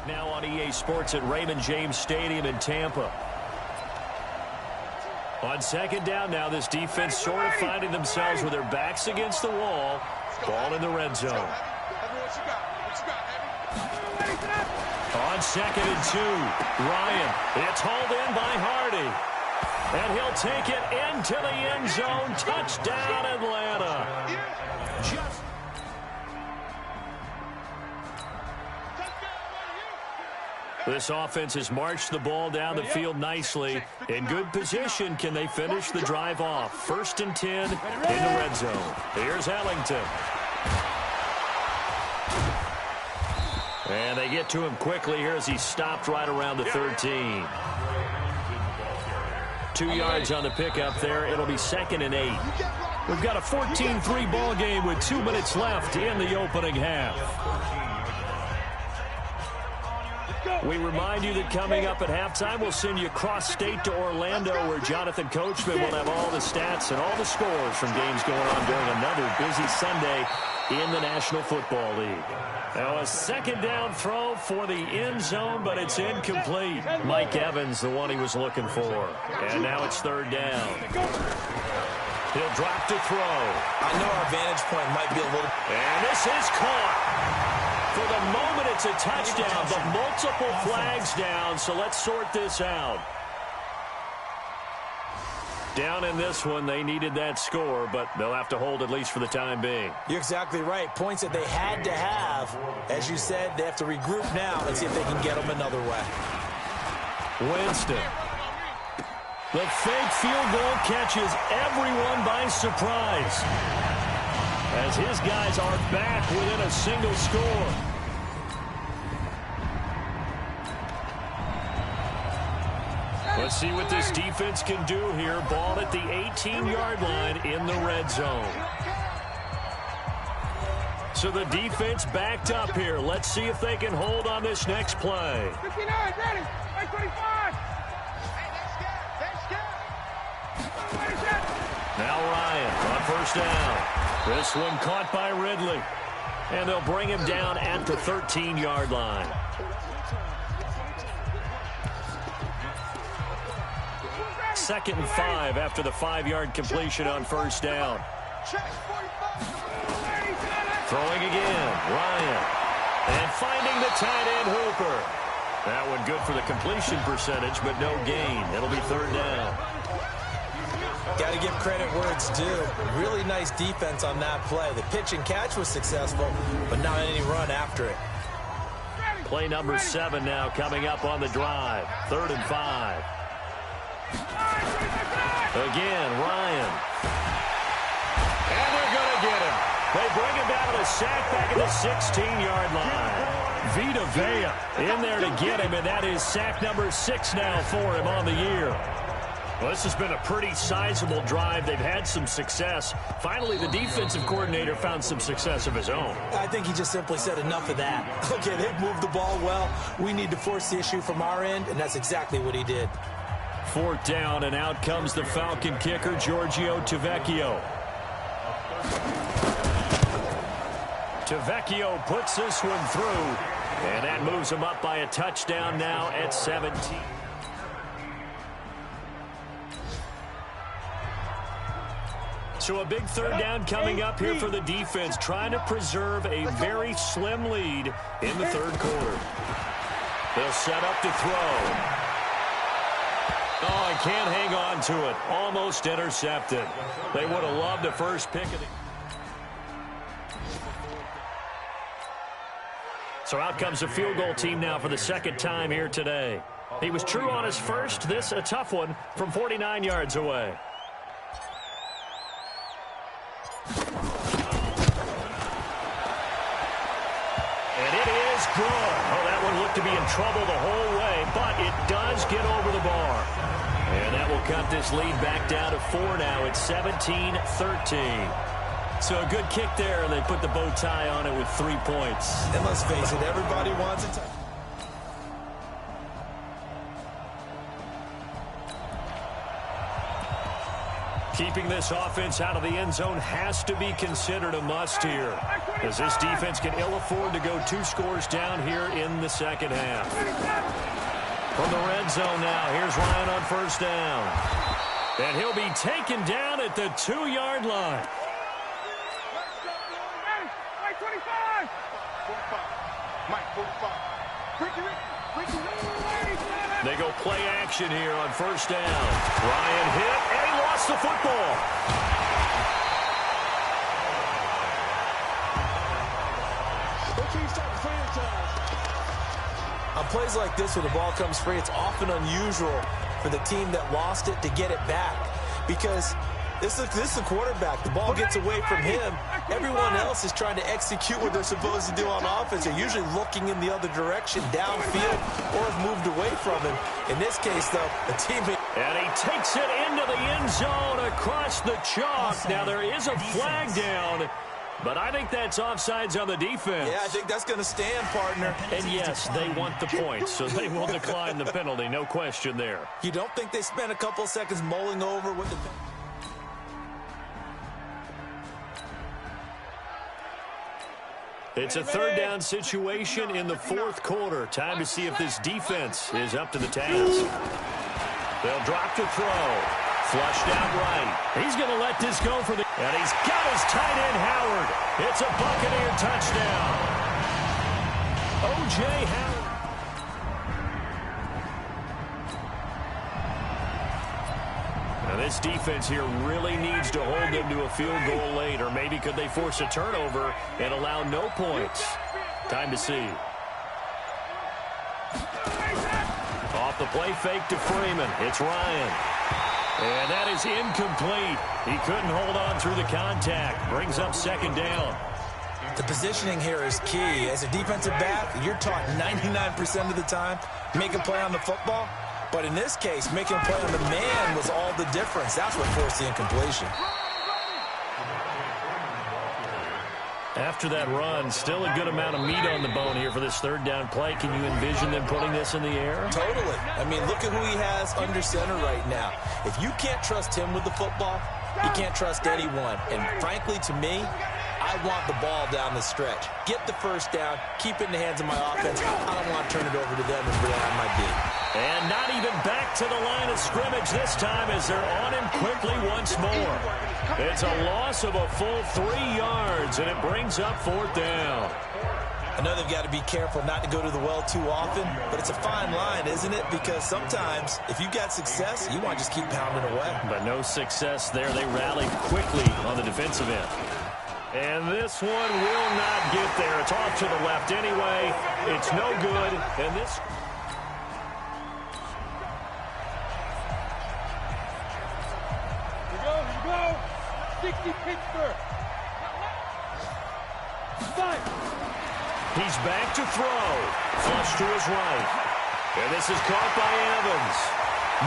Back now on EA Sports at Raymond James Stadium in Tampa. On second down now, this defense sort of finding themselves with their backs against the wall. Ball in the red zone. On second and 2, Ryan. It's hauled in by Hardy. And he'll take it into the end zone. Touchdown, Atlanta. This offense has marched the ball down the field nicely. In good position, can they finish the drive off? 1st and 10 in the red zone. Here's Ellington. And they get to him quickly here as he stopped right around the 13. 2 yards on the pickup there. It'll be 2nd and 8. We've got a 14-3 ball game with 2 minutes left in the opening half. We remind you that coming up at halftime, we'll send you cross-state to Orlando, where Jonathan Coachman will have all the stats and all the scores from games going on during another busy Sunday in the National Football League. Now a second down throw for the end zone, but it's incomplete. Mike Evans, the one he was looking for. And now it's 3rd down. He'll drop to throw. I know our vantage point might be a little... And this is caught. For the moment, it's a touchdown, but multiple flags down, so let's sort this out. Down in this one, they needed that score, but they'll have to hold at least for the time being. You're exactly right. Points that they had to have. As you said, they have to regroup now and see if they can get them another way. Winston. The fake field goal catches everyone by surprise, as his guys are back within a single score. Let's see what this defense can do here. Ball at the 18-yard line in the red zone. So the defense backed up here. Let's see if they can hold on this next play. 59, ready, 25. Now Ryan on 1st down. This one caught by Ridley. And they'll bring him down at the 13-yard line. Second and 5 after the 5-yard completion on 1st down. Throwing again, Ryan. And finding the tight end, Hooper. That one good for the completion percentage, but no gain. It'll be 3rd down. Got to give credit where it's due. Really nice defense on that play. The pitch and catch was successful, but not any run after it. Play number 7 now coming up on the drive. 3rd and 5. Again, Ryan. And they're going to get him. They bring him down to the sack back at the 16-yard line. Vita Vea in there to get him, and that is sack number 6 now for him on the year. Well, this has been a pretty sizable drive. They've had some success. Finally, the defensive coordinator found some success of his own. I think he just simply said enough of that. Okay, they've moved the ball well. We need to force the issue from our end, and that's exactly what he did. 4th down, and out comes the Falcon kicker, Giorgio Tavecchio. Tavecchio puts this one through, and that moves him up by a touchdown now at 17. So a big 3rd down coming up here for the defense, trying to preserve a very slim lead in the 3rd quarter. They'll set up to throw. Oh, and can't hang on to it. Almost intercepted. They would have loved a first pick of the... So out comes the field goal team now for the 2nd time here today. He was true on his first. This a tough one from 49 yards away. And it is good. Oh, that one looked to be in trouble the whole way, but it does get over the bar. And that will cut this lead back down to 4 now. It's 17-13. So a good kick there, and they put the bow tie on it with 3 points. And let's face it, everybody wants it. Keeping this offense out of the end zone has to be considered a must here, as this defense can ill afford to go 2 scores down here in the second half. From the red zone now, here's Ryan on first down. And he'll be taken down at the 2-yard line. 25. They go play action here on first down. Ryan hit, and he lost the football. On plays like this where the ball comes free, it's often unusual for the team that lost it to get it back, because this is the quarterback. The ball gets away from him. Everyone else is trying to execute what they're supposed to do on offense. They're usually looking in the other direction, downfield, or have moved away from him. In this case, though, the teammate... And he takes it into the end zone across the chalk. Now, there is a flag down, but I think that's offsides on the defense. Yeah, I think that's going to stand, partner. And yes, they want the points, so they will decline the penalty. No question there. You don't think they spent a couple of seconds mulling over what the... It's a third down situation in the fourth quarter. Time to see if this defense is up to the task. They'll drop to throw. Flushed out right. He's going to let this go for the... And he's got his tight end, Howard. It's a Buccaneer touchdown. O.J. Howard. Now this defense here really needs to hold them to a field goal late, or maybe could they force a turnover and allow no points? Time to see. Off the play fake to Freeman. It's Ryan. And that is incomplete. He couldn't hold on through the contact. Brings up second down. The positioning here is key. As a defensive back, you're taught 99% of the time, make a play on the football. But in this case, making a play on the man was all the difference. That's what forced the incompletion. After that run, still a good amount of meat on the bone here for this third down play. Can you envision them putting this in the air? Totally. I mean, look at who he has under center right now. If you can't trust him with the football, you can't trust anyone. And frankly, to me, I want the ball down the stretch. Get the first down, keep it in the hands of my offense. I don't want to turn it over to them and rely on my D. And not even back to the line of scrimmage this time as they're on him quickly once more. It's a loss of a full 3 yards, and it brings up fourth down. I know they've got to be careful not to go to the well too often, but it's a fine line, isn't it? Because sometimes, if you've got success, you want to just keep pounding away. But no success there. They rallied quickly on the defensive end. And this one will not get there. It's off to the left anyway. It's no good. And this... Here you go. 60 Pittsburgh. Fight. He's back to throw. Flush to his right. And this is caught by Evans.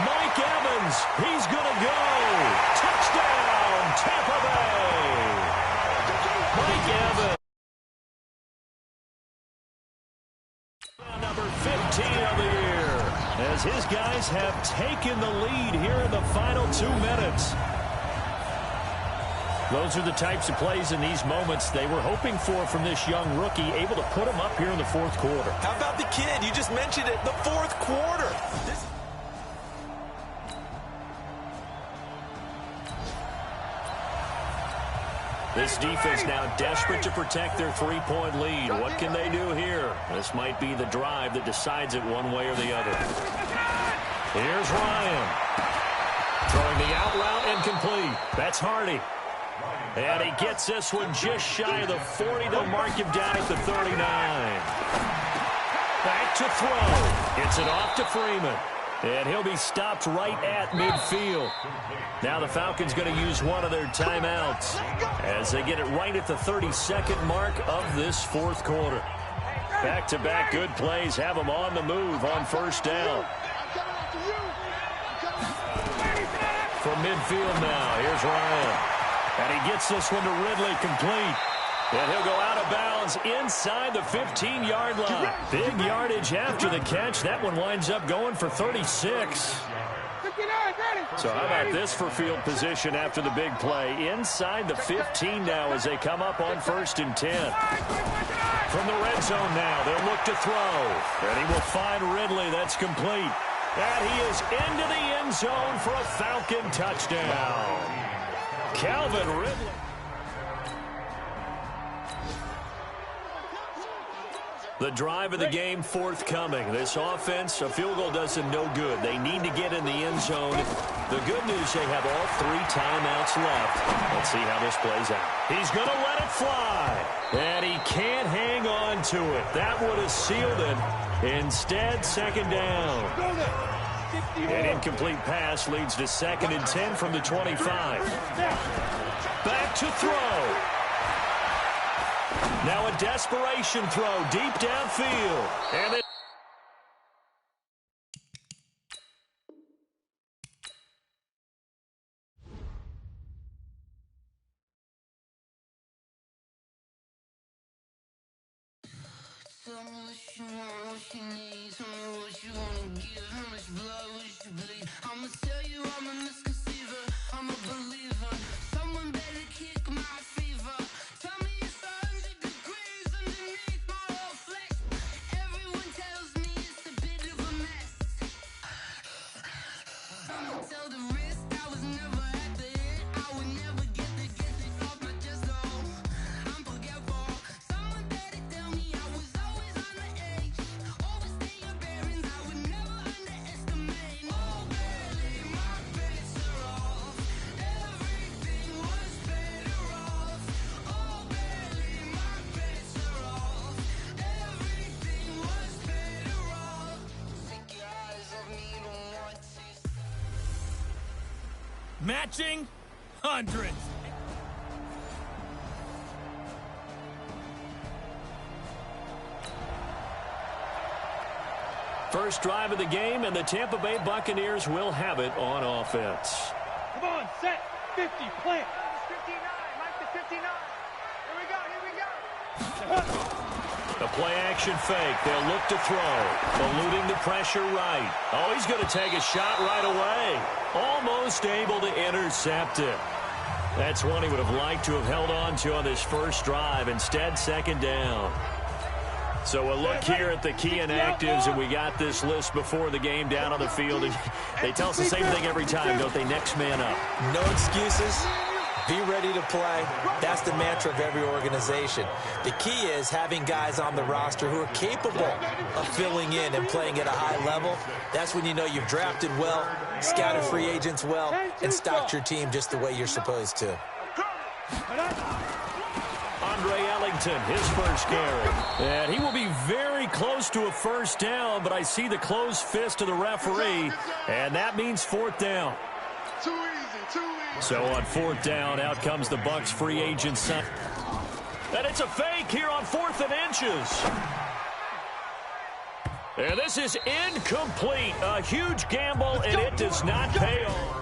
Mike Evans. He's going to go. Touchdown, Tampa Bay. Mike Evans. Number 15 of the year, as his guys have taken the lead here in the final 2 minutes. Those are the types of plays in these moments they were hoping for from this young rookie, able to put him up here in the fourth quarter. How about the kid? You just mentioned it, the fourth quarter. This defense now desperate to protect their 3-point lead. What can they do here? This might be the drive that decides it one way or the other. Here's Ryan. Throwing the out route incomplete. That's Hardy. And he gets this one just shy of the 40. They'll mark him down at the 39. Back to throw. Gets it off to Freeman. And he'll be stopped right at midfield. Now the Falcons going to use one of their timeouts as they get it right at the 32nd mark of this fourth quarter. Back-to-back good plays have them on the move on first down. From midfield now, here's Ryan. And he gets this one to Ridley complete. And he'll go out of bounds inside the 15-yard line. Big yardage after the catch. That one winds up going for 36. 59, ready. So how about this for field position after the big play? Inside the 15 now as they come up on 1st and 10. From the red zone now, they'll look to throw. And he will find Ridley. That's complete. And he is into the end zone for a Falcon touchdown. Calvin Ridley. The drive of the game forthcoming. This offense, a field goal does them no good. They need to get in the end zone. The good news, they have all 3 timeouts left. Let's see how this plays out. He's going to let it fly. And he can't hang on to it. That would have sealed it. Instead, 2nd down. An incomplete pass leads to 2nd and 10 from the 25. Back to throw. Now a desperation throw deep downfield. And it I'ma tell you I'm a misconceiver, I'm a believer. Someone better kick my fever. Tell me it's 100 degrees underneath my whole flesh. Everyone tells me it's a bit of a mess. I'ma tell the risk I was never at the end. I would never get this off my chest, though. I'm forgetful. Someone better tell me I was always on the edge. Overstay your bearings, I would never underestimate. Oh, barely, my bets are off. Everything was better off. Oh, barely, my bets are off. Everything was better off. Take your eyes off me, don't want to. Matching hundreds. first drive of the game, and the Tampa Bay Buccaneers will have it on offense. Come on, set. 50, plant. 59, Mike to 59. Here we go. A play-action fake. They'll look to throw. Eluding the pressure right. Oh, he's going to take a shot right away. Almost able to intercept it. That's one he would have liked to have held on to on this first drive. Instead, 2nd down. So a look here at the key inactives, and we got this list before the game down on the field. And they tell us the same thing every time, don't they? Next man up. No excuses. Be ready to play. That's the mantra of every organization. The key is having guys on the roster who are capable of filling in and playing at a high level. That's when you know you've drafted well, scouted free agents well, and stocked your team just the way you're supposed to. Andre Ellington, his first carry. And he will be very close to a first down, but I see the closed fist of the referee, and that means 4th down. Too easy. So on 4th down, out comes the Bucs free agent son. And it's a fake here on 4th and inches. And this is incomplete. A huge gamble, and it does not pay off.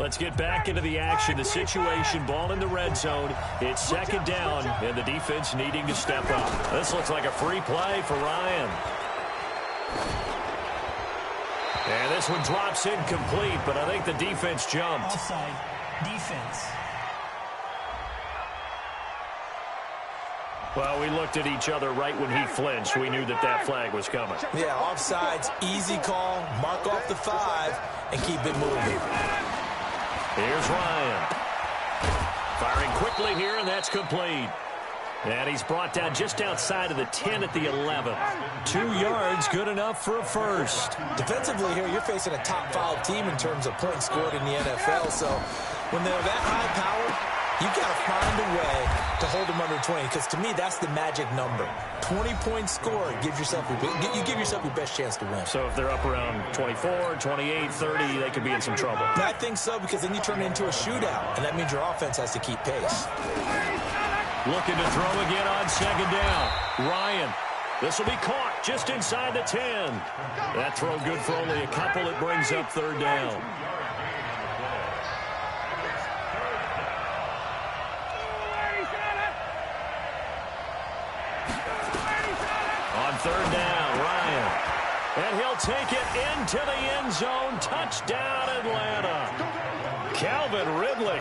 Let's get back into the action. The situation, ball in the red zone. It's 2nd down, and the defense needing to step up. This looks like a free play for Ryan. And this one drops incomplete, but I think the defense jumped. Offside defense. Well, we looked at each other right when he flinched. We knew that that flag was coming. Yeah, offsides, easy call, mark off the 5, and keep it moving. Here's Ryan. Firing quickly here, and that's complete. And he's brought down just outside of the 10 at the 11. 2 yards, good enough for a first. Defensively here, you're facing a top 5 team in terms of points scored in the NFL. So when they're that high powered, you've got to find a way to hold them under 20. Because to me, that's the magic number. 20 points scored, you give yourself your best chance to win. So if they're up around 24, 28, 30, they could be in some trouble. And I think so, because then you turn it into a shootout. And that means your offense has to keep pace. Looking to throw again on 2nd down. Ryan. This will be caught just inside the 10. That throw good for only a couple. It brings up 3rd down. On 3rd down, Ryan. And he'll take it into the end zone. Touchdown, Atlanta. Calvin Ridley.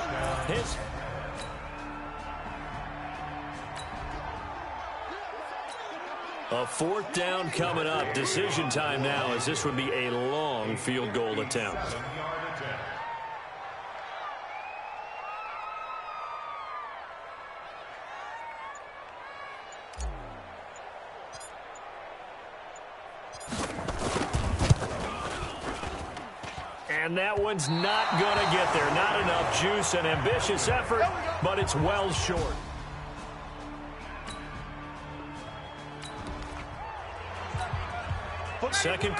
A fourth down coming up. Decision time now, as this would be a long field goal attempt. And that one's not going to get there. Not enough juice. An ambitious effort, but it's well short. Second.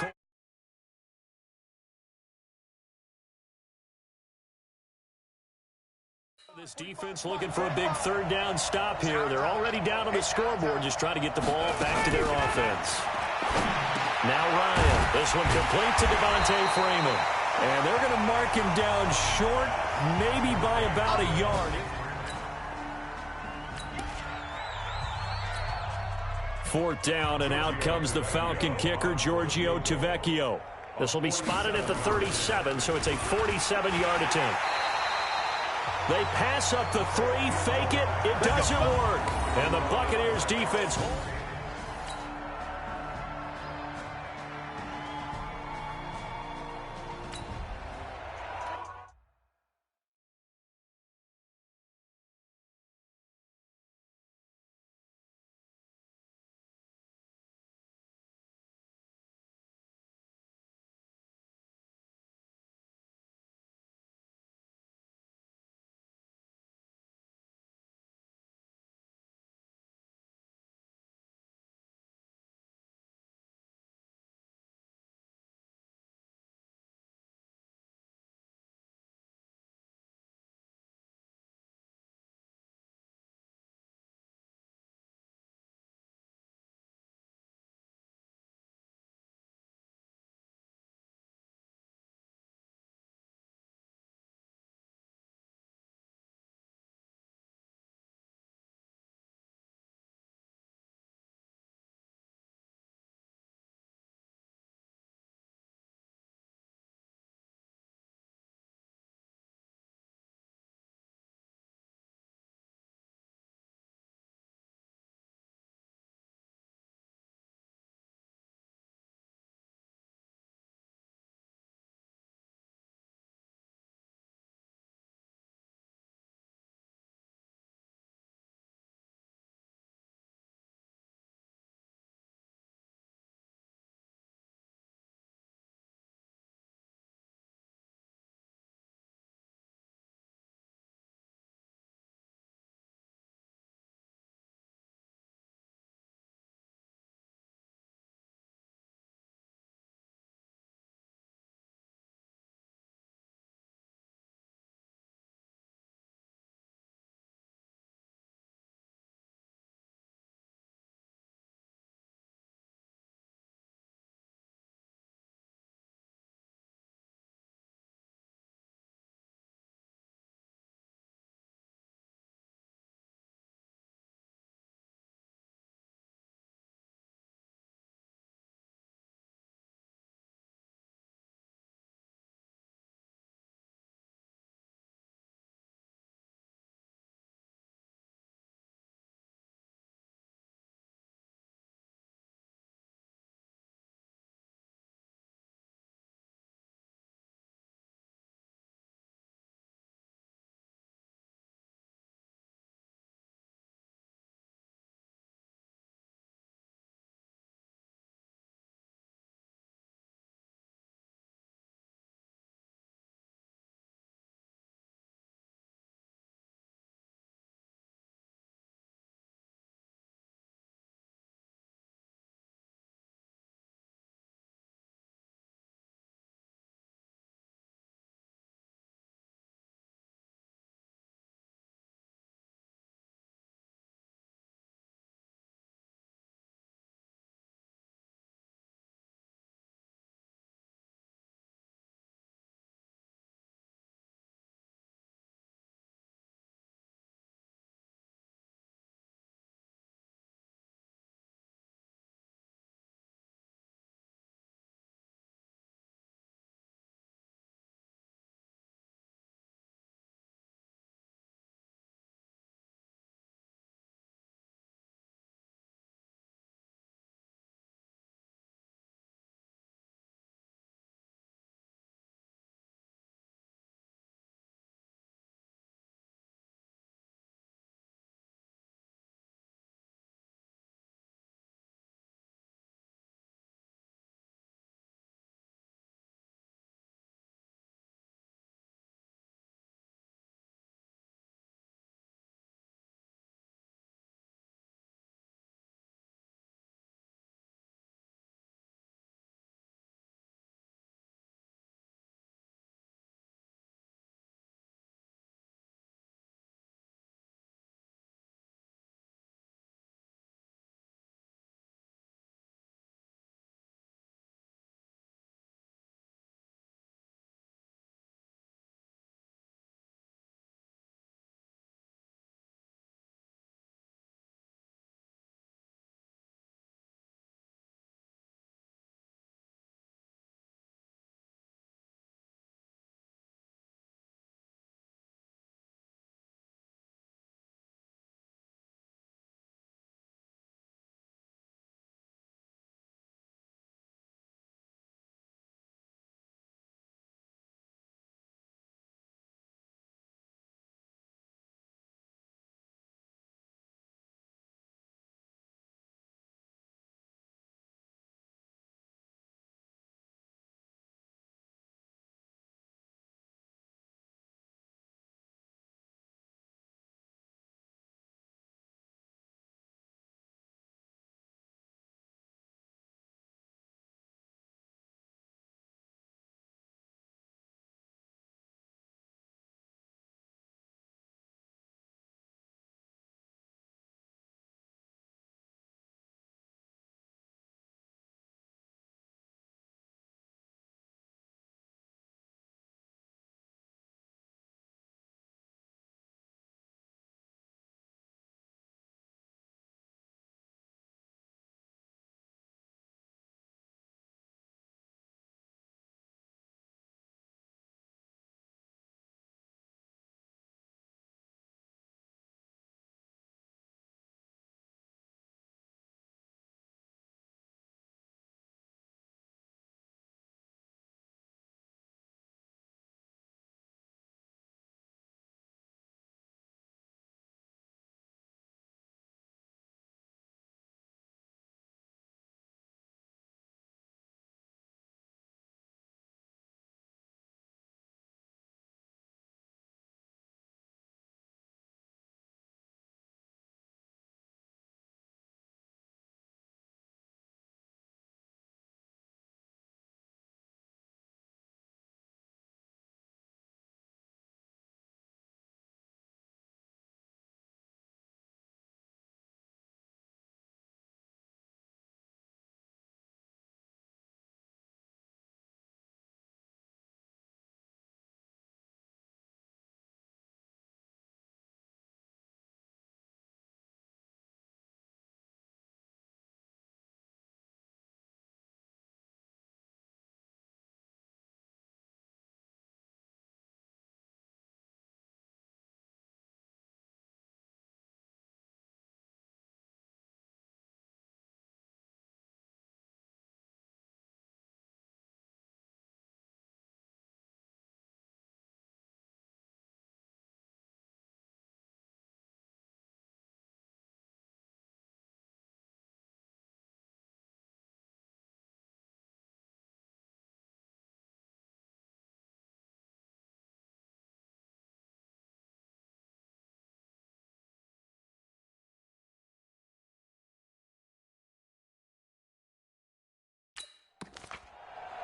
This defense looking for a big third down stop here. They're already down on the scoreboard, just trying to get the ball back to their offense. Now Ryan. This one complete to Devontae Freeman. And they're going to mark him down short, maybe by about a yard. Fourth down, and out comes the Falcon kicker, Giorgio Tavecchio. This will be spotted at the 37, so it's a 47-yard attempt. They pass up the 3, fake it, it doesn't work. And the Buccaneers defense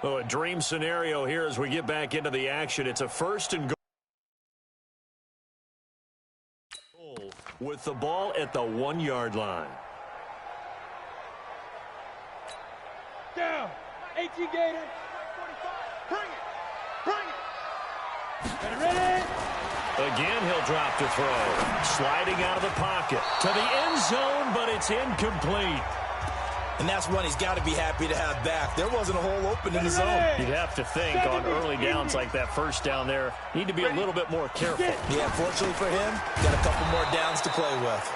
Oh, a dream scenario here as we get back into the action. It's a first and goal with the ball at the 1-yard line. Down. 18 Gators. 45. Bring it. Bring it. Get it ready. Again, he'll drop to throw. Sliding out of the pocket to the end zone, but it's incomplete. And that's one he's got to be happy to have back. There wasn't a hole open in the zone. You'd have to think on early downs like that first down there, need to be a little bit more careful. Yeah, fortunately for him, got a couple more downs to play with.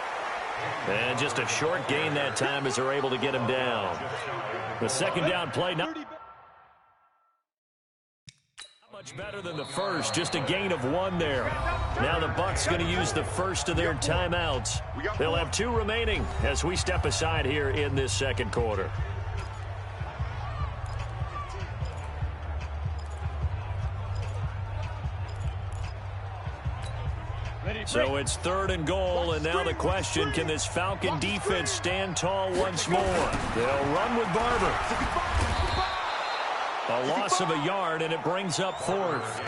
And just a short gain that time as they're able to get him down. The second down play. Not much better than the first, just a gain of 1 there. Now the Bucs going to use the first of their timeouts. They'll have 2 remaining as we step aside here in this second quarter. So it's 3rd and goal, and now the question, can this Falcon defense stand tall once more? They'll run with Barber. A loss of a yard, and it brings up 4th.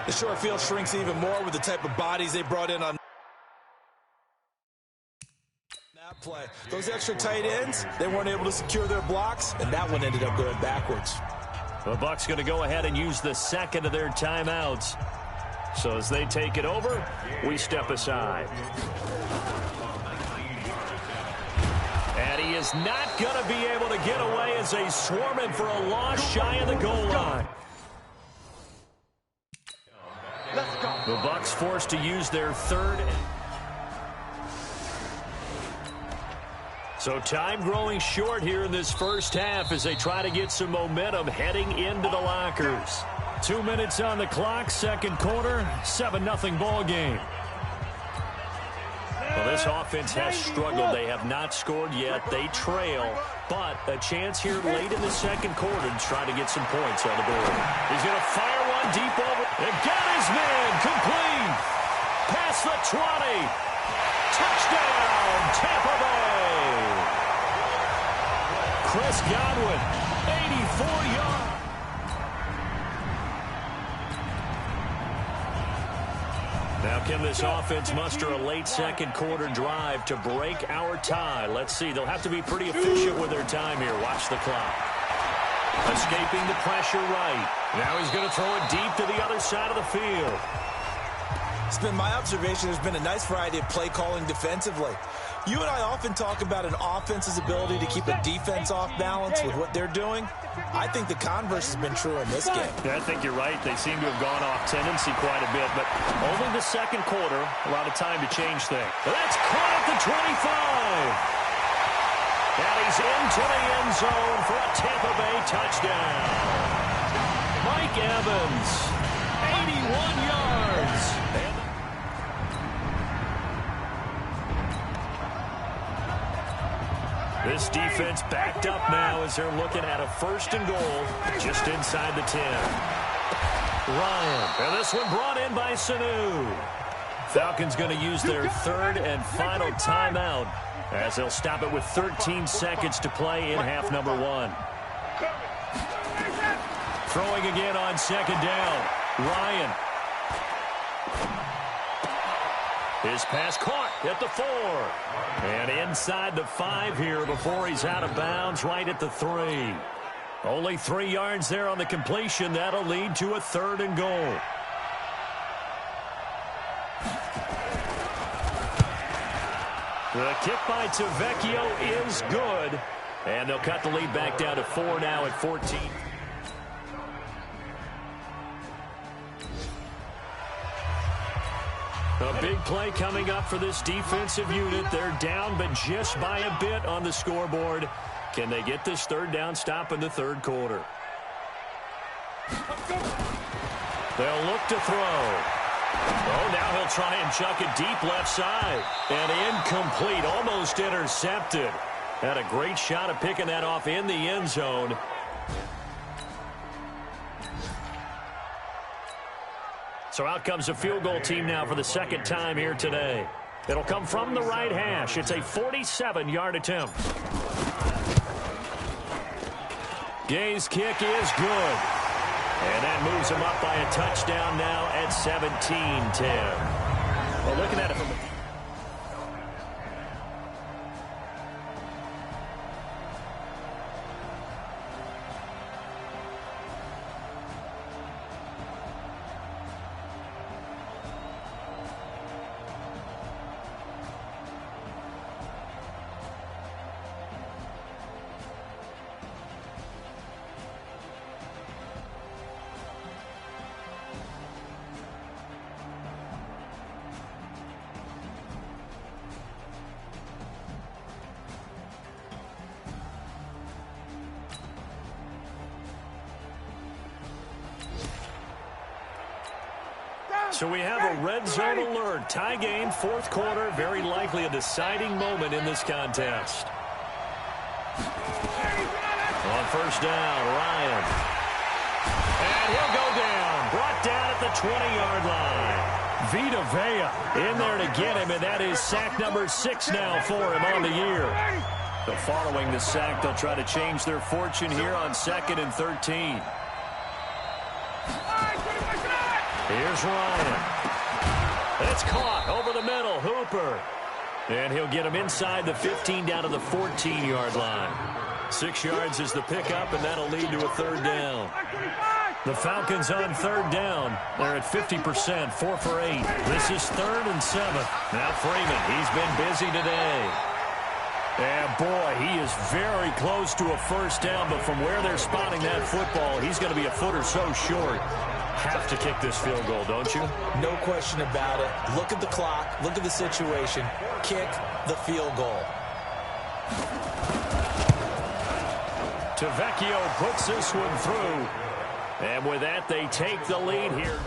The short field shrinks even more with the type of bodies they brought in on that play. Those extra tight ends, they weren't able to secure their blocks, and that one ended up going backwards. The Bucs going to go ahead and use the second of their timeouts. So as they take it over, we step aside. And he is not going to be able to get away as they swarm him for a loss shy of the goal line. The Bucs forced to use their 3rd. So time growing short here in this first half as they try to get some momentum heading into the lockers. 2 minutes on the clock, second quarter, 7-0 ball game. Well, this offense has struggled. They have not scored yet. They trail, but a chance here late in the second quarter to try to get some points on the board. He's going to fire one deep over. And got his man complete. Past the 20. Touchdown, Tampa Bay. Chris Godwin, 84 yards. Now can this offense muster a late second quarter drive to break our tie? Let's see. They'll have to be pretty efficient with their time here. Watch the clock. Escaping the pressure right. Now he's going to throw it deep to the other side of the field. It's been my observation there's been a nice variety of play calling defensively. You and I often talk about an offense's ability to keep a defense off balance with what they're doing. I think the converse has been true in this game. Yeah, I think you're right. They seem to have gone off tendency quite a bit, but only the second quarter, a lot of time to change things. That's caught at the 25. And he's into the end zone for a Tampa Bay touchdown. Mike Evans, 81 yards. This defense backed up now as they're looking at a 1st and goal just inside the 10. Ryan, and this one brought in by Sanu. Falcons going to use their 3rd and final timeout as they'll stop it with 13 seconds to play in half number 1. Throwing again on 2nd down. Ryan. His pass caught at the 4. And inside the 5 here before he's out of bounds right at the 3. Only 3 yards there on the completion. That'll lead to a 3rd and goal. The kick by Tavecchio is good. And they'll cut the lead back down to 4 now at 14. A big play coming up for this defensive unit. They're down, but just by a bit on the scoreboard. Can they get this 3rd down stop in the 3rd quarter? They'll look to throw. Oh, now he'll try and chuck it deep left side. And incomplete, almost intercepted. Had a great shot at picking that off in the end zone. So out comes a field goal team now for the 2nd time here today. It'll come from the right hash. It's a 47-yard attempt. Gay's kick is good. And that moves him up by a touchdown now at 17-10. Well, looking at it from the... So we have a red zone alert. Tie game, fourth quarter. Very likely a deciding moment in this contest. On first down, Ryan. And he'll go down. Brought down at the 20-yard line. Vita Vea in there to get him, and that is sack number 6 now for him on the year. So following the sack, they'll try to change their fortune here on 2nd and 13. Here's Ryan. It's caught over the middle. Hooper. And he'll get him inside the 15 down to the 14-yard line. 6 yards is the pickup, and that'll lead to a third down. The Falcons on third down. They're at 50%, 4 for 8. This is 3rd and 7. Now Freeman, he's been busy today. And boy, he is very close to a first down, but from where they're spotting that football, he's going to be a foot or so short. Have to kick this field goal, don't you? No question about it. Look at the clock. Look at the situation. Kick the field goal. Tavecchio puts this one through. And with that, they take the lead here.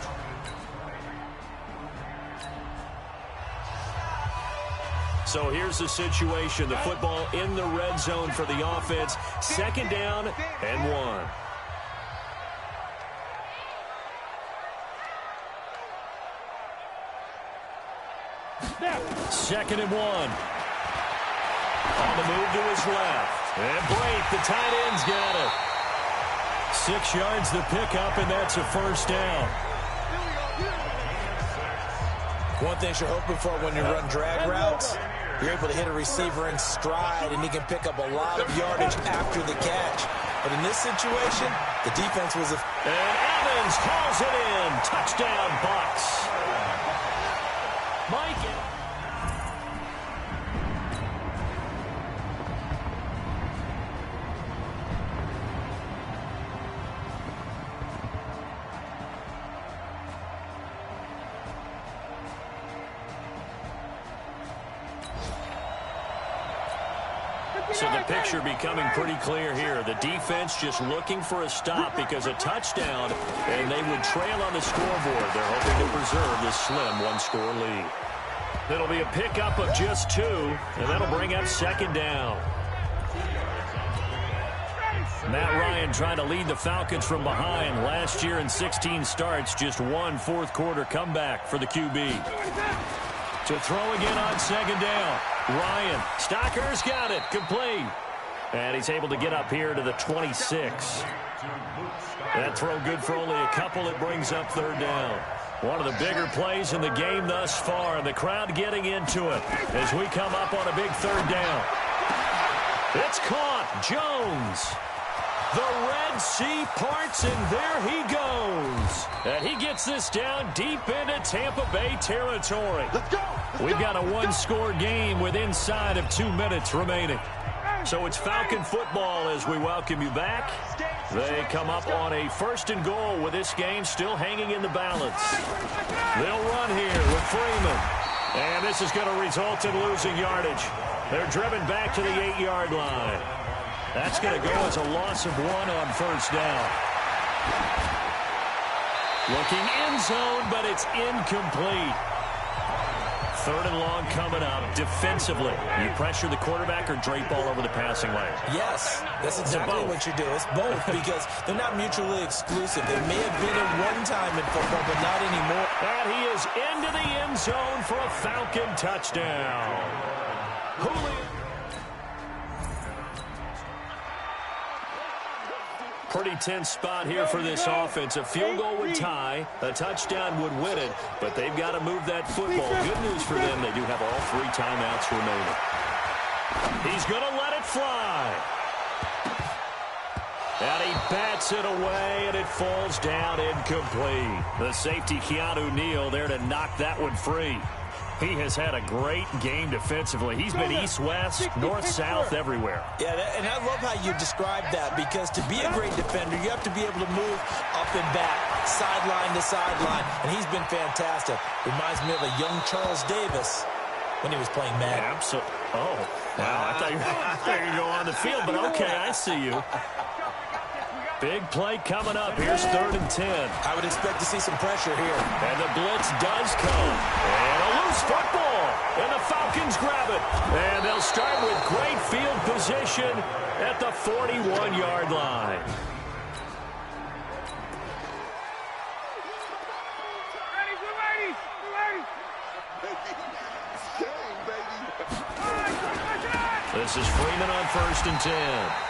So here's the situation. The football in the red zone for the offense. 2nd down and 1. Second and 1. On the move to his left. And Blake, the tight end's got it. 6 yards the pickup, and that's a first down. One thing you're hoping for when you run drag routes, you're able to hit a receiver in stride, and he can pick up a lot of yardage after the catch. But in this situation, the defense was... And Evans hauls it in. Touchdown, Bucs. Mike... So the picture becoming pretty clear here. The defense just looking for a stop because a touchdown, and they would trail on the scoreboard. They're hoping to preserve this slim one-score lead. It'll be a pickup of just 2, and that'll bring up 2nd down. Matt Ryan trying to lead the Falcons from behind. Last year in 16 starts, just 1 fourth-quarter comeback for the QB. To throw again on 2nd down. Ryan, Stocker's got it, complete. And he's able to get up here to the 26. That throw good for only a couple. It brings up 3rd down. One of the bigger plays in the game thus far, and the crowd getting into it as we come up on a big 3rd down. It's caught. Jones. The Red Sea parts, and there he goes. And he gets this down deep into Tampa Bay territory. Let's go. We've got a one-score game with inside of 2 minutes remaining. So it's Falcon football as we welcome you back. They come up on a 1st and goal with this game still hanging in the balance. They'll run here with Freeman. And this is going to result in losing yardage. They're driven back to the 8-yard line. That's going to go as a loss of 1 on 1st down. Looking end zone, but it's incomplete. 3rd and long coming up defensively. You pressure the quarterback or drape all over the passing lane? Yes, that's exactly what you do. It's both because they're not mutually exclusive. They may have been at one time in football, but not anymore. And he is into the end zone for a Falcon touchdown. Julio. Pretty tense spot here for this offense. A field goal would tie, a touchdown would win it, but they've got to move that football. Good news for them, they do have all 3 timeouts remaining. He's going to let it fly. And he bats it away, and it falls down incomplete. The safety, Keanu Neal, there to knock that one free. He has had a great game defensively. He's been east-west, north-south, everywhere. Yeah, and I love how you describe that, because to be a great defender, you have to be able to move up and back, sideline to sideline, and he's been fantastic. Reminds me of a young Charles Davis when he was playing Madden. Absolutely. Oh, wow. I thought you were going to go on the field, but okay, I see you. Big play coming up. Here's 3rd and 10. I would expect to see some pressure here. And the blitz does come. And a loose football. And the Falcons grab it. And they'll start with great field position at the 41-yard line. This is Freeman on 1st and 10.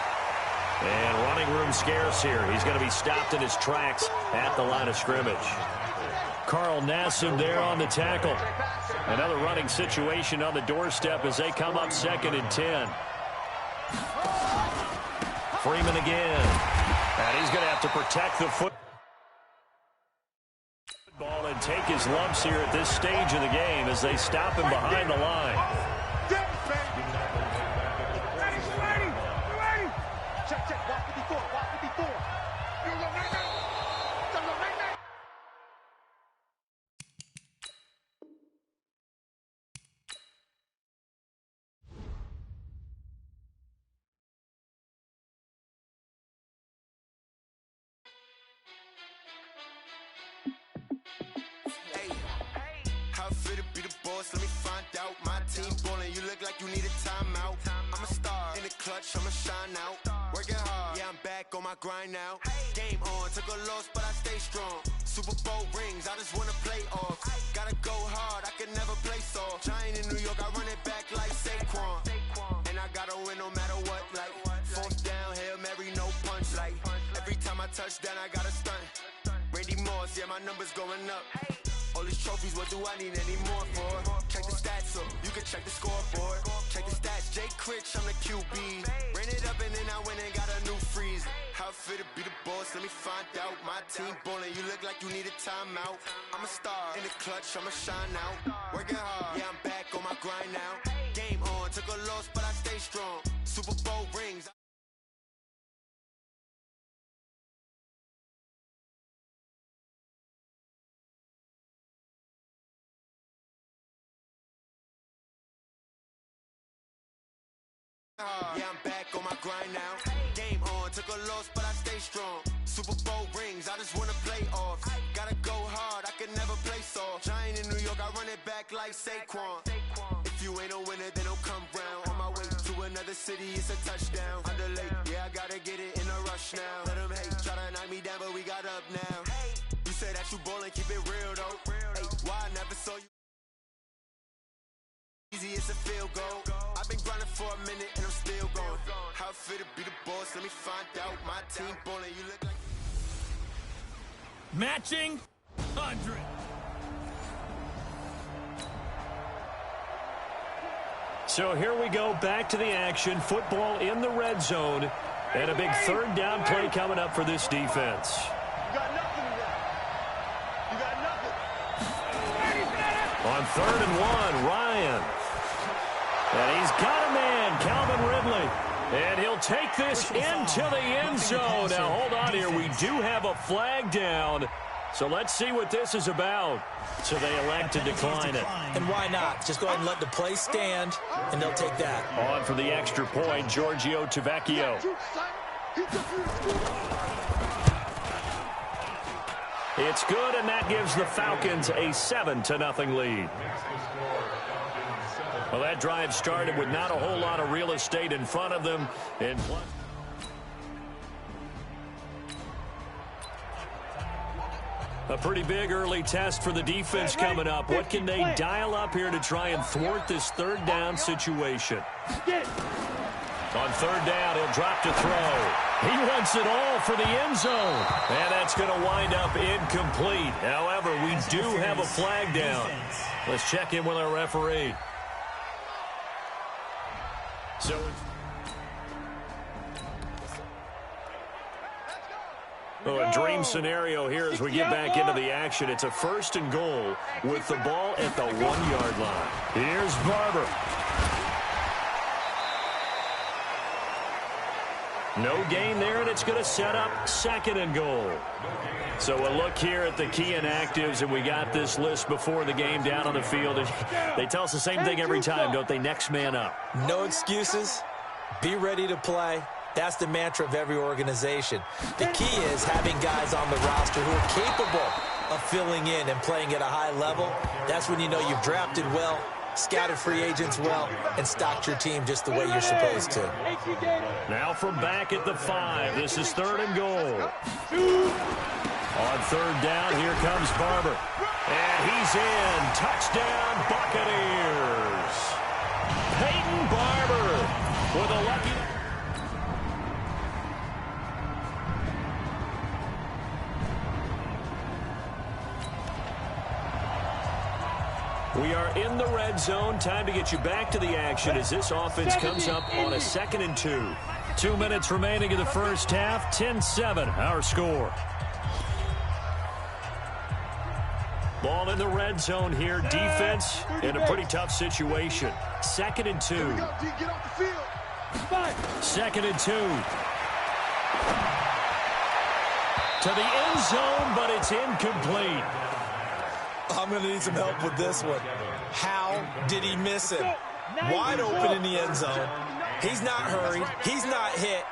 And running room scarce here. He's going to be stopped in his tracks at the line of scrimmage. Carl Nassib there on the tackle. Another running situation on the doorstep as they come up 2nd and 10. Freeman again. And he's going to have to protect the football and take his lumps here at this stage of the game as they stop him behind the line. Let me find out. My team ballin', you look like you need a timeout. I'm a star in the clutch, I'ma shine out. Working hard, yeah, I'm back on my grind now. Game on, took a loss, but I stay strong. Super Bowl rings, I just wanna play off. Gotta go hard, I can never play soft. Giant in New York, I run it back like Saquon. And I gotta win no matter what, like 4th down, Hail Mary, no punch. Like every time I touch down, I gotta stunt. Randy Moss, yeah, my numbers going up. All these trophies, what do I need any more for? Check the stats up, you can check the scoreboard. Check the stats, Jay Critch, I'm the QB. Ran it up and then I went and got a new freeze. How it feel to be the boss, let me find out. My team ballin', you look like you need a timeout. I'm a star in the clutch, I'ma shine out. Working hard, yeah, I'm back on my grind now. Game on, took a loss, but I stay strong. Super Bowl rings. Yeah, I'm back on my grind now. Game on, took a loss, but I stay strong. Super Bowl rings, I just wanna play off. Gotta go hard, I can never play soft. Giant in New York, I run it back like Saquon. If you ain't a winner, then don't come round. On my way to another city, it's a touchdown. Underlay, yeah, I gotta get it in a rush now. Let them hate, try to knock me down, but we got up now. You say that you ballin', keep it real though. Hey, why I never saw you? Easy as a field goal. I've been grinding for a minute and I'm still going. How it feel to be the boss, let me find out. My team ballin', you look like... Matching 100. So here we go, back to the action. Football in the red zone. And a big 3rd down play coming up for this defense. You got nothing to that. You got nothing. On 3rd and 1, Ryan. And he's got a man, Calvin Ridley. And he'll take this into the end zone. Now, hold on here. We do have a flag down. So let's see what this is about. So they elect to decline it. And why not? Just go ahead and let the play stand, and they'll take that. On for the extra point, Giorgio Tavecchio. It's good, and that gives the Falcons a 7-0 lead. Well, that drive started with not a whole lot of real estate in front of them. And a pretty big early test for the defense coming up. What can they dial up here to try and thwart this 3rd down situation? On third down, he'll drop to throw. He wants it all for the end zone. And that's going to wind up incomplete. However, we do have a flag down. Let's check in with our referee. So a dream scenario here as we get back into the action. It's a 1st and goal with the ball at the 1-yard line. Here's Barber. No gain there, and it's going to set up 2nd and goal. So a look here at the key inactives, and we got this list before the game down on the field. And they tell us the same thing every time, don't they? Next man up. No excuses. Be ready to play. That's the mantra of every organization. The key is having guys on the roster who are capable of filling in and playing at a high level. That's when you know you've drafted well, scouted free agents well, and stocked your team just the way you're supposed to. Now from back at the 5. This is 3rd and goal. On 3rd down, here comes Barber. And he's in. Touchdown, Buccaneers. Peyton Barber with a lucky... We are in the red zone. Time to get you back to the action as this offense comes up on a 2nd and 2. 2 minutes remaining in the first half. 10-7, our score. Ball in the red zone here. Defense in a pretty tough situation. 2nd and 2. 2nd and 2. To the end zone, but it's incomplete. I'm going to need some help with this one. How did he miss him? Wide open in the end zone. He's not hurried. He's not hit.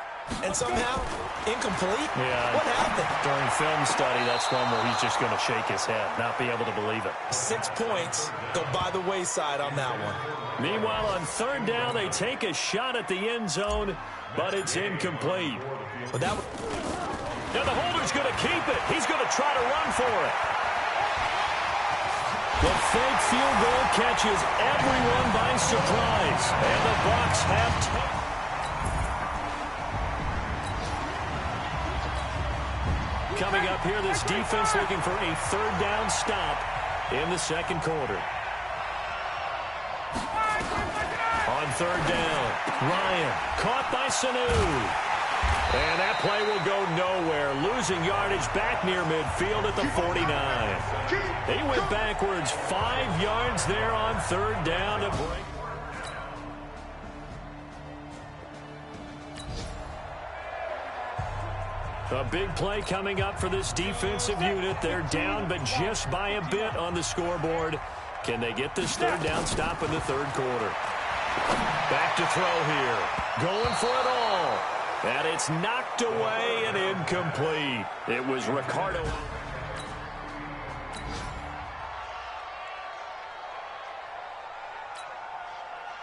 And somehow, incomplete? Yeah. What happened? During film study, that's one where he's just going to shake his head, not be able to believe it. 6 points go by the wayside on that one. Meanwhile, on 3rd down, they take a shot at the end zone, but it's incomplete. But that Now the holder's going to keep it. He's going to try to run for it. The fake field goal catches everyone by surprise. And the Bucs have... Coming up here, this defense looking for a 3rd down stop in the 2nd quarter. On 3rd down, Ryan caught by Sanu. And that play will go nowhere. Losing yardage back near midfield at the 49. They went backwards 5 yards there on 3rd down to break. A big play coming up for this defensive unit. They're down, but just by a bit on the scoreboard. Can they get this 3rd down stop in the 3rd quarter? Back to throw here. Going for it all. And it's knocked away and incomplete. It was Ricardo.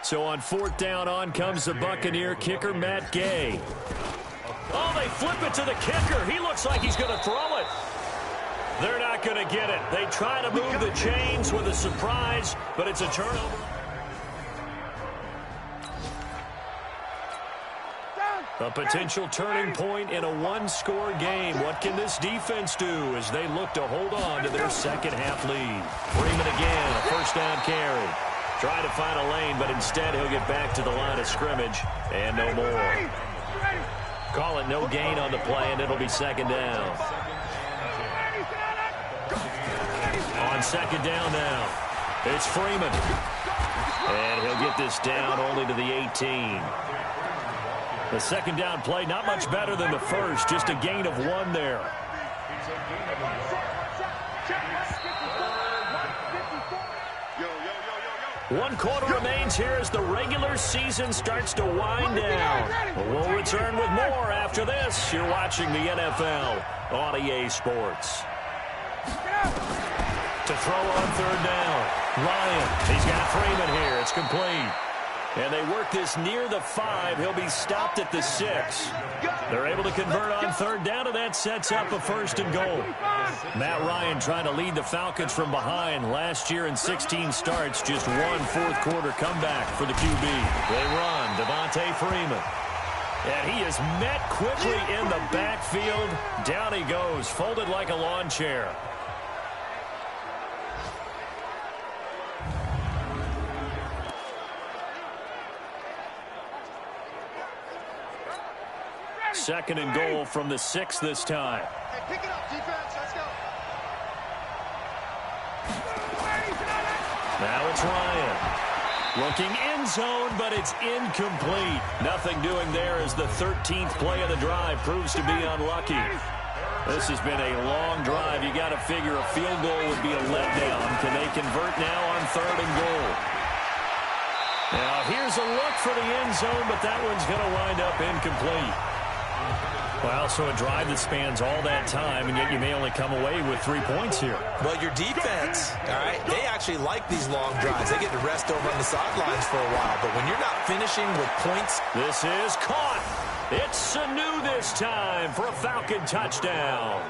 So on 4th down, on comes the Buccaneer kicker, Matt Gay. Oh, they flip it to the kicker. He looks like he's going to throw it. They're not going to get it. They try to move the chains with a surprise, but it's a turnover. A potential turning point in a 1-score game. What can this defense do as they look to hold on to their 2nd half lead? Freeman again, a 1st down carry. Try to find a lane, but instead he'll get back to the line of scrimmage and no more. Call it no gain on the play, and it'll be 2nd down. On 2nd down now, it's Freeman. And he'll get this down only to the 18. The 2nd down play, not much better than the first, just a gain of 1 there. One quarter remains here as the regular season starts to wind down. We'll return with more after this. You're watching the NFL on EA Sports. To throw on 3rd down, Ryan. He's got Freeman here. It's complete. And they work this near the 5. He'll be stopped at the 6. They're able to convert on 3rd down, and that sets up a 1st and goal. Matt Ryan trying to lead the Falcons from behind. Last year in 16 starts, just 1 4th quarter comeback for the QB. They run. Devontae Freeman. And he is met quickly in the backfield. Down he goes, folded like a lawn chair. Second and goal from the 6 this time. Hey, pick it up, defense. Let's go. Now it's Ryan. Looking end zone, but it's incomplete. Nothing doing there as the 13th play of the drive proves to be unlucky. This has been a long drive. You got to figure a field goal would be a letdown. Can they convert now on 3rd and goal? Now here's a look for the end zone, but that one's going to wind up incomplete. Well, so a drive that spans all that time, and yet you may only come away with 3 points here. Well, your defense, all right, they actually like these long drives. They get to rest over on the sidelines for a while, but when you're not finishing with points. This is caught. It's Sanu this time for a Falcon touchdown.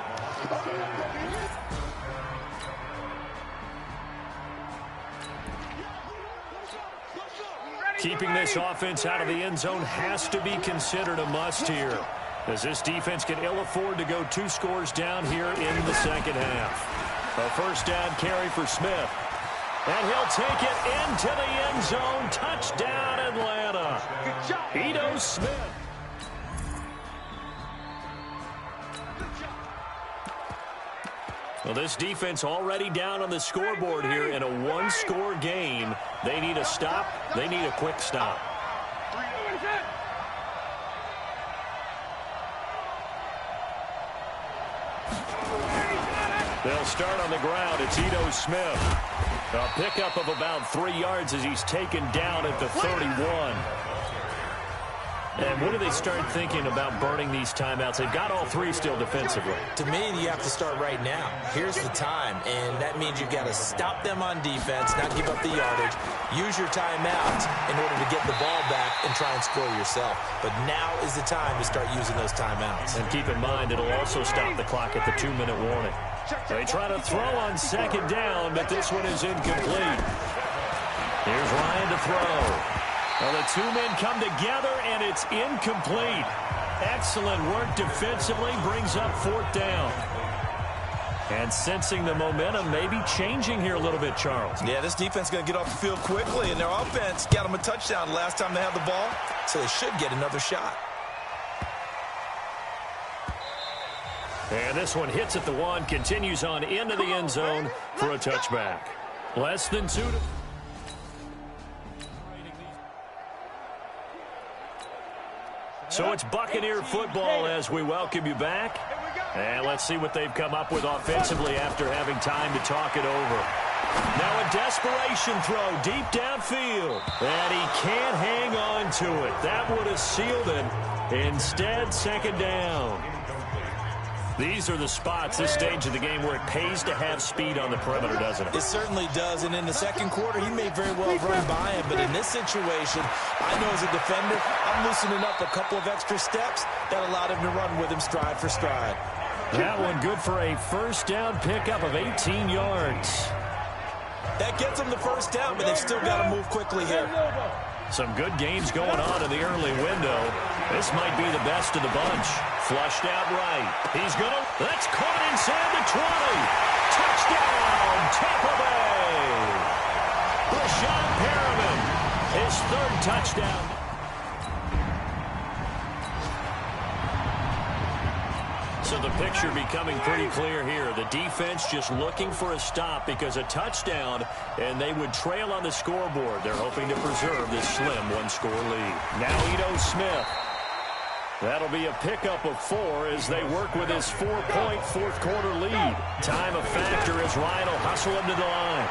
Keeping this offense out of the end zone has to be considered a must here, as this defense can ill afford to go 2 scores down here in the second half. A first down carry for Smith. And he'll take it into the end zone. Touchdown, Atlanta. Ito Smith. Well, this defense already down on the scoreboard here in a 1-score game. They need a stop. They need a quick stop. They'll start on the ground. It's Ito Smith. A pickup of about 3 yards as he's taken down at the 31. And when do they start thinking about burning these timeouts? They've got all 3 still defensively. To me, you have to start right now. Here's the time, and that means you've got to stop them on defense, not give up the yardage, use your timeouts in order to get the ball back and try and score yourself. But now is the time to start using those timeouts. And keep in mind, it'll also stop the clock at the 2-minute warning. They try to throw on second down, but this one is incomplete. Here's Ryan to throw. Well, the 2 men come together, and it's incomplete. Excellent work defensively, brings up 4th down. And sensing the momentum maybe changing here a little bit, Charles. Yeah, this defense is going to get off the field quickly, and their offense got them a touchdown last time they had the ball, so they should get another shot. And this one hits at the 1, continues on into the end zone for a touchback. Less than 2 to... So it's Buccaneer football as we welcome you back. And let's see what they've come up with offensively after having time to talk it over. Now a desperation throw deep downfield. And he can't hang on to it. That would have sealed it. Instead, second down. These are the spots, this stage of the game, where it pays to have speed on the perimeter, doesn't it? It certainly does, and in the second quarter, he may very well run by him, but in this situation, I know as a defender, I'm loosening up a couple of extra steps that allowed him to run with him stride for stride. That one good for a first down pickup of 18 yards. That gets them the first down, but they've still got to move quickly here. Some good games going on in the early window. This might be the best of the bunch. Flushed out right. He's going to... That's caught inside the 20. Touchdown, Tampa Bay. Brashad Perriman, his 3rd touchdown. So the picture becoming pretty clear here. The defense just looking for a stop because a touchdown, and they would trail on the scoreboard. They're hoping to preserve this slim 1-score lead. Now Ito Smith. That'll be a pickup of 4 as they work with his 4-point 4th quarter lead. Time a factor as Ryan will hustle him to the line.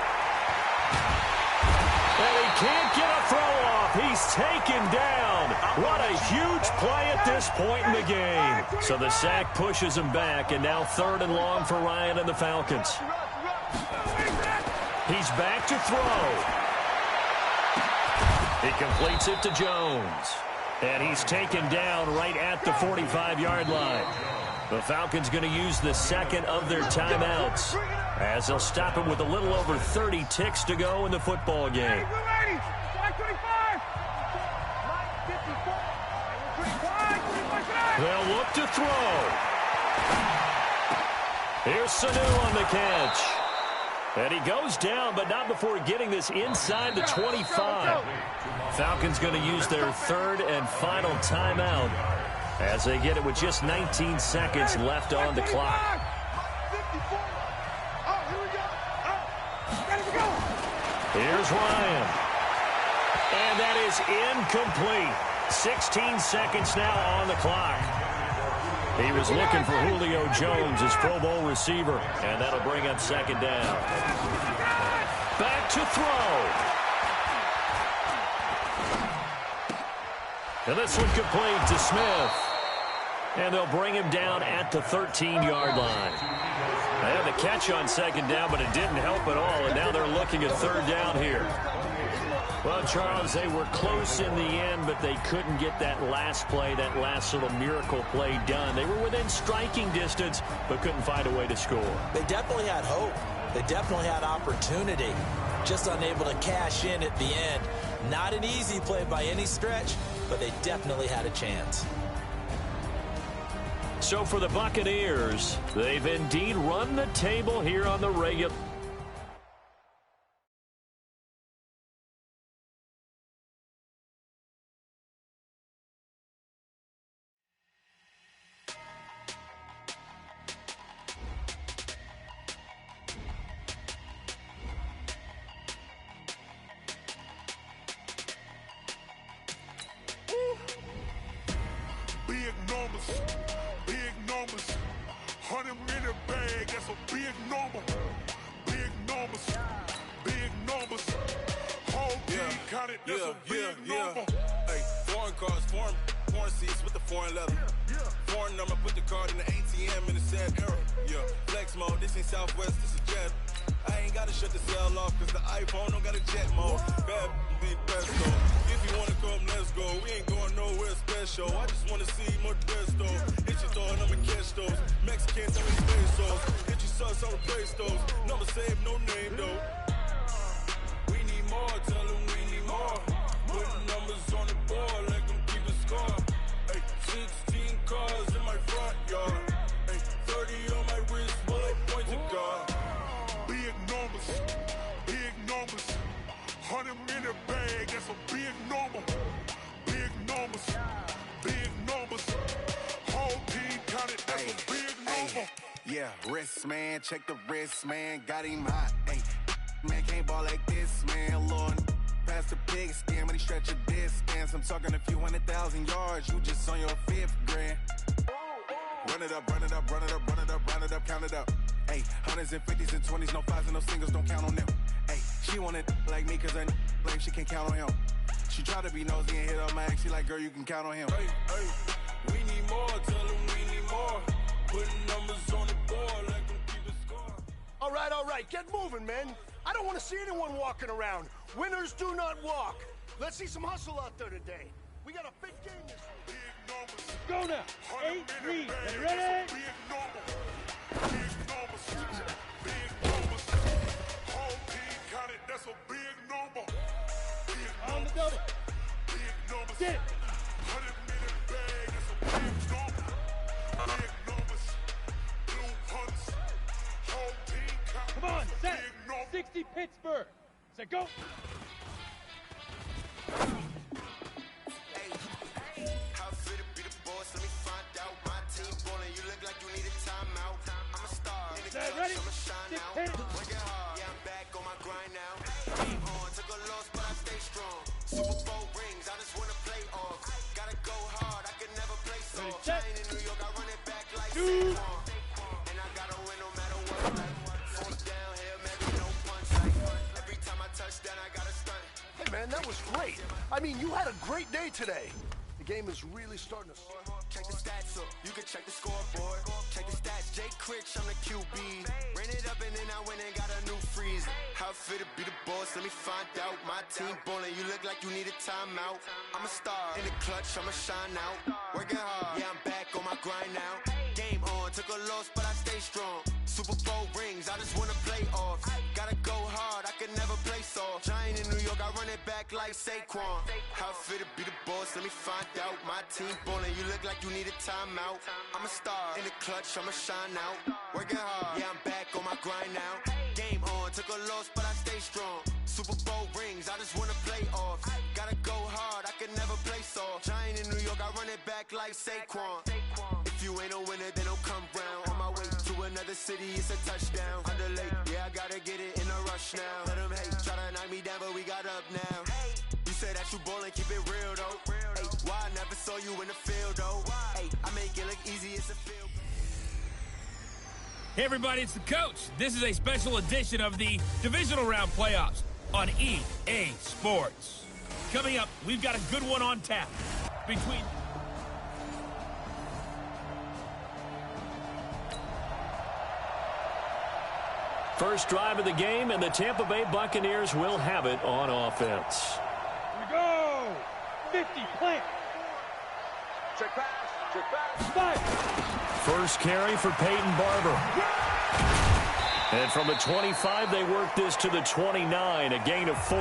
And he can't get a throw off. He's taken down. What a huge play at this point in the game. So the sack pushes him back, and now 3rd and long for Ryan and the Falcons. He's back to throw. He completes it to Jones. And he's taken down right at the 45-yard line. The Falcons going to use the second of their timeouts as they'll stop him with a little over 30 ticks to go in the football game. They'll look to throw. Here's Sanu on the catch. And he goes down, but not before getting this inside the 25. Falcons going to use their third and final timeout as they get it with just 19 seconds left on the clock. Here's Ryan. And that is incomplete. 16 seconds now on the clock. He was looking for Julio Jones, his Pro Bowl receiver, and that'll bring up second down. Back to throw. And this one complete to Smith. And they'll bring him down at the 13-yard line. They had the catch on second down, but it didn't help at all, and now they're looking at third down here. Well, Charles, they were close in the end, but they couldn't get that last play, that last little miracle play done. They were within striking distance, but couldn't find a way to score. They definitely had hope. They definitely had opportunity. Just unable to cash in at the end. Not an easy play by any stretch, but they definitely had a chance. So for the Buccaneers, they've indeed run the table here on the regular. Check the wrist, man, got him hot. Ay, man, can't ball like this, man. Lord, past the pig skin, when he stretch a distance. I'm talking a few 100,000 yards, you just on your 5th grand. Run it up, run it up, run it up, run it up, run it up, count it up. Ay, 100s and 50s and 20s, no 5s and no singles, don't count on them. Ay, she want it like me, cause her lame, she can't count on him. She try to be nosy and hit up my ex, she like, girl, you can count on him. Hey, hey, we need more, tell them we need more. Putting numbers on the board like them keep a score. All right, get moving, man. I don't want to see anyone walking around. Winners do not walk. Let's see some hustle out there today. We got a big game this week. Go now. 8-3. Ready? Big numbers. Whole team counted, that's a big number. On the double. Big numbers. Get it. 100-minute bag, that's a big number. Big numbers. Blue hunts. Whole team counted. Come on, set. 60 Pittsburgh. Set, go. How fit to be the boss? Let me find out. My team ballin', you look like you need a timeout. I'm a star in the Set, clutch, ready? I'ma shine Six, out. hit. Working hard, yeah, I'm back on my grind now. Game on, took a loss, but I stay strong. Super Bowl rings, I just wanna play off. Gotta go hard, I can never play soft. Set. I ain't in New York, I run it back like Two. Saquon. And I gotta win no matter what. Fourth down here, maybe no punch. Every time I touch down, I gotta stunt. Hey, man, that was great. I mean, you had a great day today. The game is really starting to... Check the stats up, you can check the scoreboard. Check the stats, Jay Critch, I'm the QB. Ran it up and then I went and got a new freeze. How fit to be the boss, let me find out. My team ballin', you look like you need a timeout. I'm a star in the clutch, I'ma shine out. Working hard, yeah, I'm back on my grind now. Game on, took a loss, but I stay strong. Super Bowl rings, I just wanna play off. Gotta go hard, I can never play soft. Giant in New York, I run it back like Saquon. How it feel to be the boss, let me find out. My team ballin', you look like you need a timeout. I'm a star, in the clutch, I'ma shine out. Working hard, yeah, I'm back on my grind now. Game on, took a loss, but I stay strong. Super Bowl rings, I just wanna play off. Gotta go hard, I can never play soft. Giant in New York, I run it back like Saquon. If you ain't a winner, then don't come round. On my way to another city, it's a touchdown. Underlay, yeah, I gotta get it in a rush now. Let them hate, try to knock me down, but we got up now. You say that you ballin', keep it real though. Hey, why I never saw you in the field though? Hey, I make it look easy, it's a field. Hey everybody, it's the coach. This is a special edition of the Divisional Round Playoffs on EA Sports. Coming up, we've got a good one on tap between... First drive of the game, and the Tampa Bay Buccaneers will have it on offense. Here we go. 50, plant. Check pass. Check pass. Five. First carry for Peyton Barber. And from the 25, they work this to the 29, a gain of 4.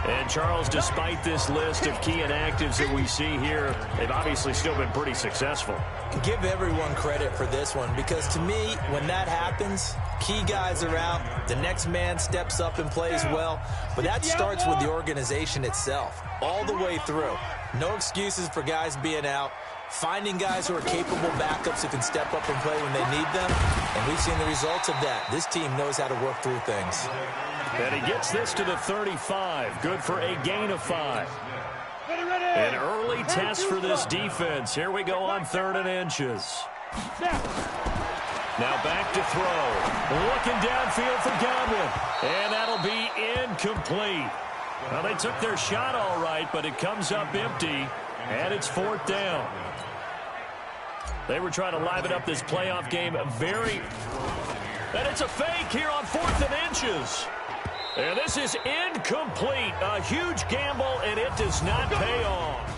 And Charles, despite this list of key inactives that we see here, they've obviously still been pretty successful. Give everyone credit for this one, because to me, when that happens, key guys are out, the next man steps up and plays well, but that starts with the organization itself, all the way through. No excuses for guys being out, finding guys who are capable backups who can step up and play when they need them, and we've seen the results of that. This team knows how to work through things. And he gets this to the 35, good for a gain of 5. An early test for this defense. Here we go on 3rd and inches. Now back to throw. Looking downfield for Godwin. And that'll be incomplete. Well, they took their shot all right, but it comes up empty. And it's 4th down. They were trying to liven up this playoff game very... And it's a fake here on 4th and inches. And this is incomplete. A huge gamble, and it does not pay off.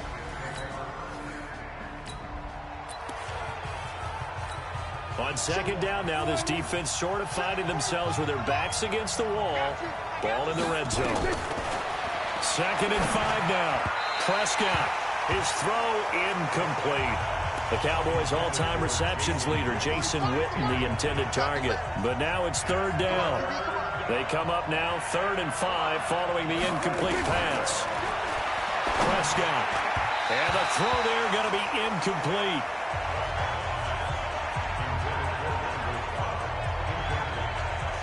On 2nd down now, this defense sort of finding themselves with their backs against the wall. Ball in the red zone. 2nd and 5 now. Prescott, his throw incomplete. The Cowboys' all-time receptions leader, Jason Witten, the intended target. But now it's 3rd down. They come up now 3rd and 5 following the incomplete pass. Prescott. And the throw there going to be incomplete.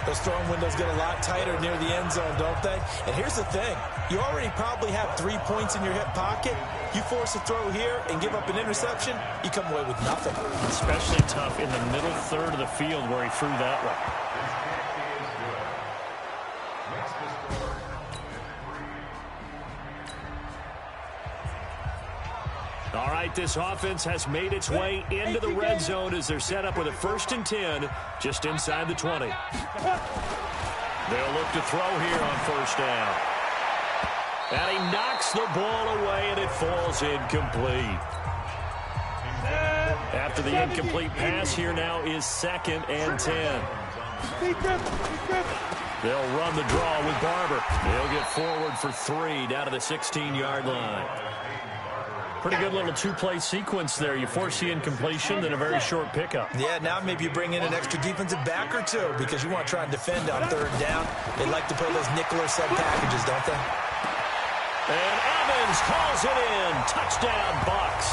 Those throwing windows get a lot tighter near the end zone, don't they? And here's the thing. You already probably have 3 points in your hip pocket. You force a throw here and give up an interception, you come away with nothing. Especially tough in the middle 3rd of the field where he threw that one. All right, this offense has made its way into the red zone as they're set up with a 1st and 10 just inside the 20. They'll look to throw here on 1st down. And he knocks the ball away, and it falls incomplete. After the incomplete pass, here now is 2nd and 10. They'll run the draw with Barber. They'll get forward for 3 down to the 16-yard line. Pretty good little 2-play sequence there. You force the incompletion, then a very short pickup. Yeah, now maybe you bring in an extra defensive back or 2 because you want to try and defend on 3rd down. They like to play those nickel or sub packages, don't they? And Evans calls it in. Touchdown, Bucks.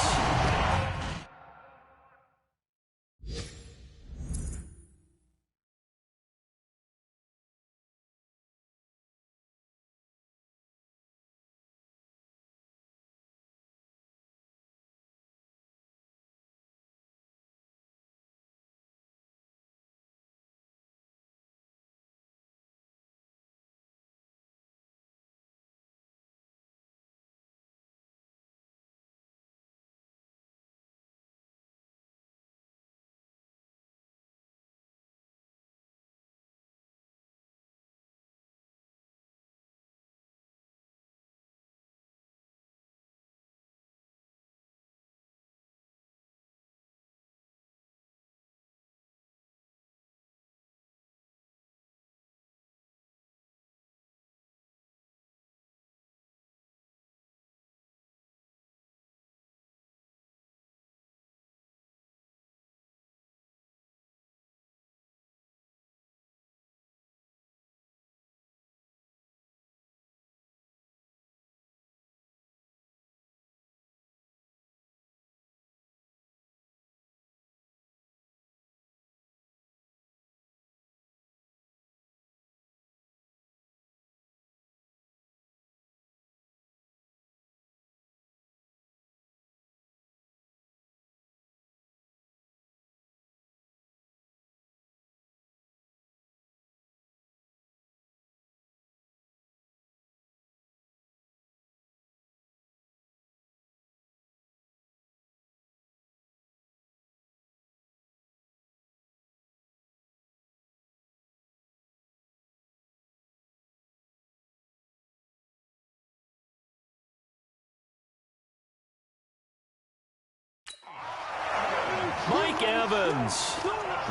Mike Evans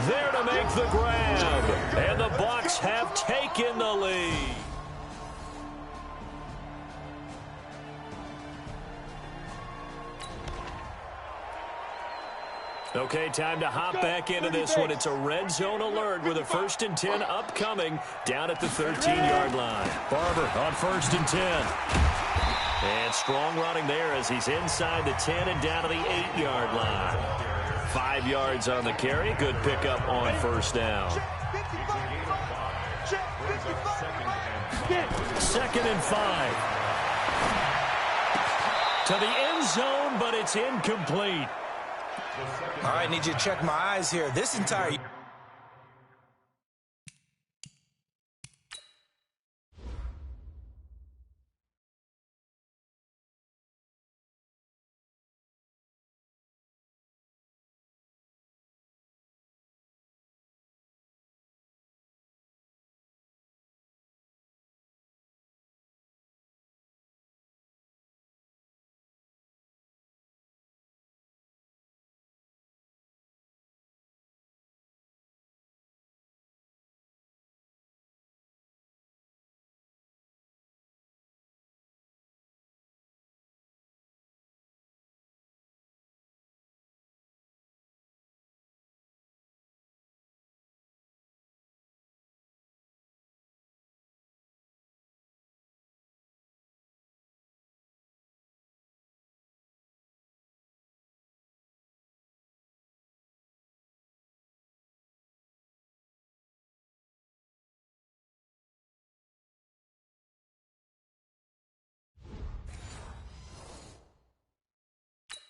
there to make the grab. And the Bucs have taken the lead. Okay, time to hop back into this one. It's a red zone alert with a 1st and 10 upcoming down at the 13-yard line. Barber on 1st and 10. And strong running there as he's inside the 10 and down to the 8-yard line. 5 yards on the carry. Good pickup on 1st down. 2nd and 5. To the end zone, but it's incomplete. All right, need you to check my eyes here. This entire...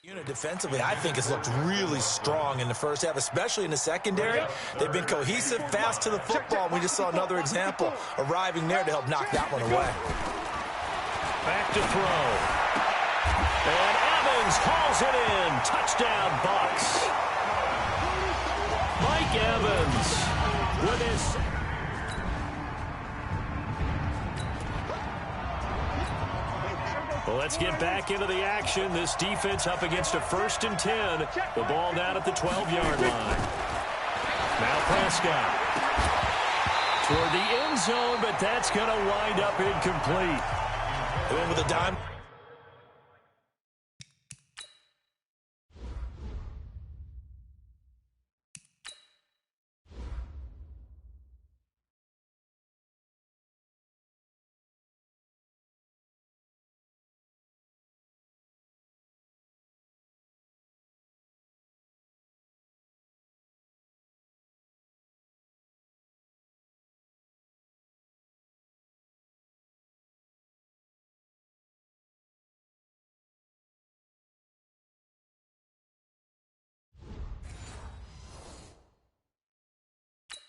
Unit defensively, I think, has looked really strong in the first half, especially in the secondary. They've been cohesive, fast to the football. We just saw another example arriving there to help knock that one away. Back to throw. And Evans hauls it in. Touchdown, Bucs. Mike Evans with his... Well, let's get back into the action. This defense up against a 1st and 10. The ball down at the 12-yard line. Now Prescott. Toward the end zone, but that's going to wind up incomplete. Going with a dime.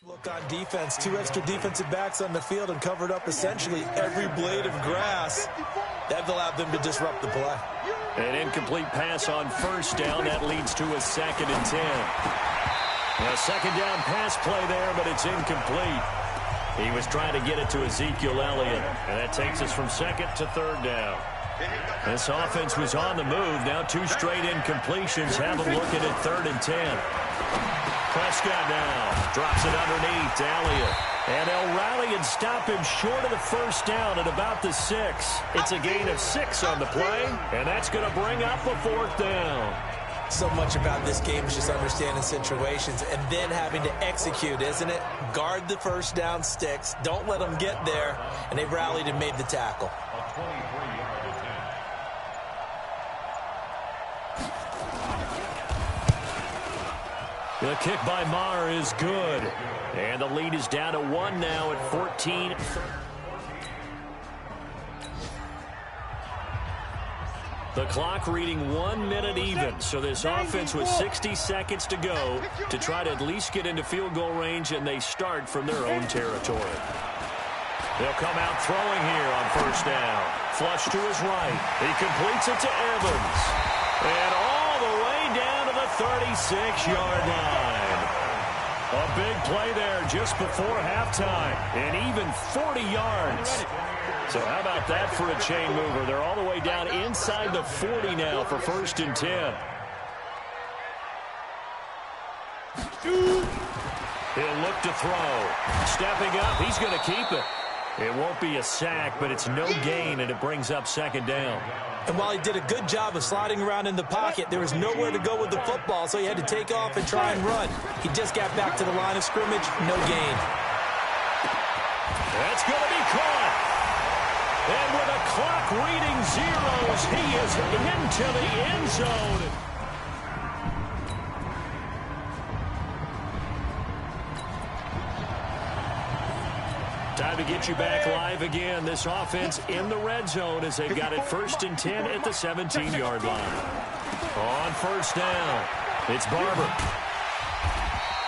Look on defense, 2 extra defensive backs on the field and covered up essentially every blade of grass. That allowed them to disrupt the play. An incomplete pass on 1st down. That leads to a 2nd and 10. A 2nd down pass play there, but it's incomplete. He was trying to get it to Ezekiel Elliott, and that takes us from 2nd to 3rd down. This offense was on the move. Now 2 straight incompletions have them looking at 3rd and 10. Prescott now drops it underneath to Elliott. And they'll rally and stop him short of the 1st down at about the 6. It's a gain of 6 on the play, and that's going to bring up a 4th down. So much about this game is just understanding situations and then having to execute, isn't it? Guard the 1st down sticks. Don't let them get there. And they rallied and made the tackle. The kick by Maher is good. And the lead is down to 1 now at 14. The clock reading 1 minute even. So this offense with 60 seconds to go to try to at least get into field goal range, and they start from their own territory. They'll come out throwing here on 1st down. Flush to his right. He completes it to Evans. And all the way down to the 36-yard line. A big play there just before halftime. And even 40 yards. So how about that for a chain mover? They're all the way down inside the 40 now for 1st and 10. He'll look to throw. Stepping up, he's going to keep it. It won't be a sack, but it's no gain, and it brings up second down. And while he did a good job of sliding around in the pocket, there was nowhere to go with the football, so he had to take off and try and run. He just got back to the line of scrimmage, no gain. That's going to be caught. And with a clock reading zeros, he is into the end zone. Time to get you back live again. This offense in the red zone as they've got it 1st and 10 at the 17-yard line. On first down, it's Barber.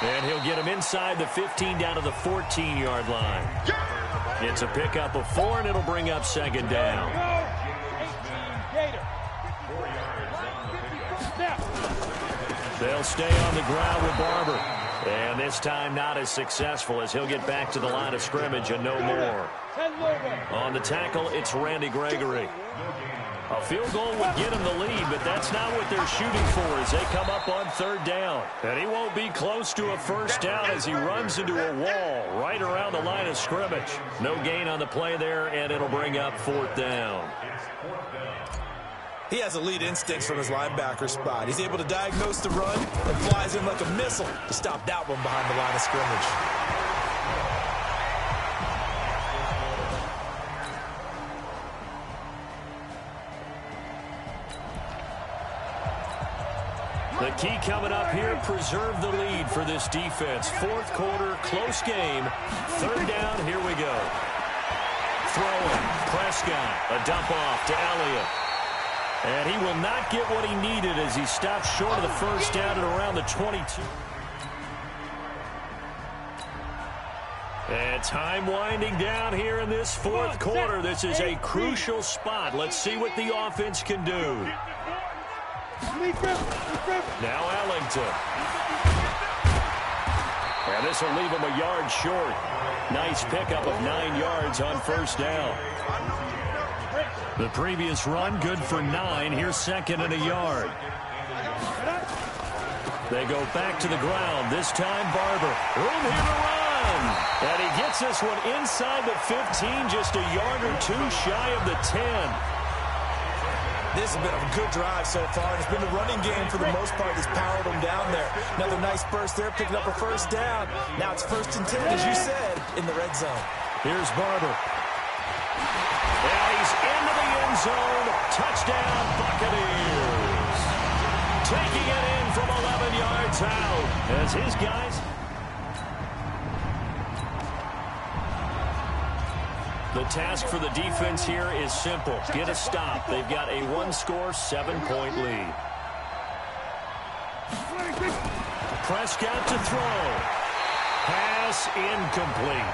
And he'll get him inside the 15 down to the 14-yard line. It's a pickup of 4, and it'll bring up second down. They'll stay on the ground with Barber. And this time not as successful as he'll get back to the line of scrimmage and no more. On the tackle, it's Randy Gregory. A field goal would get him the lead, but that's not what they're shooting for as they come up on 3rd down. And he won't be close to a first down as he runs into a wall right around the line of scrimmage. No gain on the play there, and it'll bring up 4th down. He has elite instincts from his linebacker spot. He's able to diagnose the run and flies in like a missile to stop that one behind the line of scrimmage. The key coming up here, preserve the lead for this defense. 4th quarter, close game. 3rd down, here we go. Throwing, Prescott, a dump off to Elliott. And he will not get what he needed as he stops short of the first down at around the 22. And time winding down here in this 4th quarter. This is a crucial spot. Let's see what the offense can do. Now Ellington. And this will leave him a yard short. Nice pickup of 9 yards on first down. The previous run, good for 9. Here's 2nd and a yard. They go back to the ground. This time, Barber. Room here to run. And he gets this one inside the 15, just a yard or 2 shy of the 10. This has been a good drive so far, and it's been the running game for the most part that's powered them down there. Another nice burst there, picking up a first down. Now it's 1st and 10, as you said, in the red zone. Here's Barber. And he's into the end zone. Touchdown, Buccaneers. Taking it in from 11 yards out as his guys. The task for the defense here is simple. Get a stop. They've got a 1-score, 7-point lead. Prescott to throw. Pass incomplete.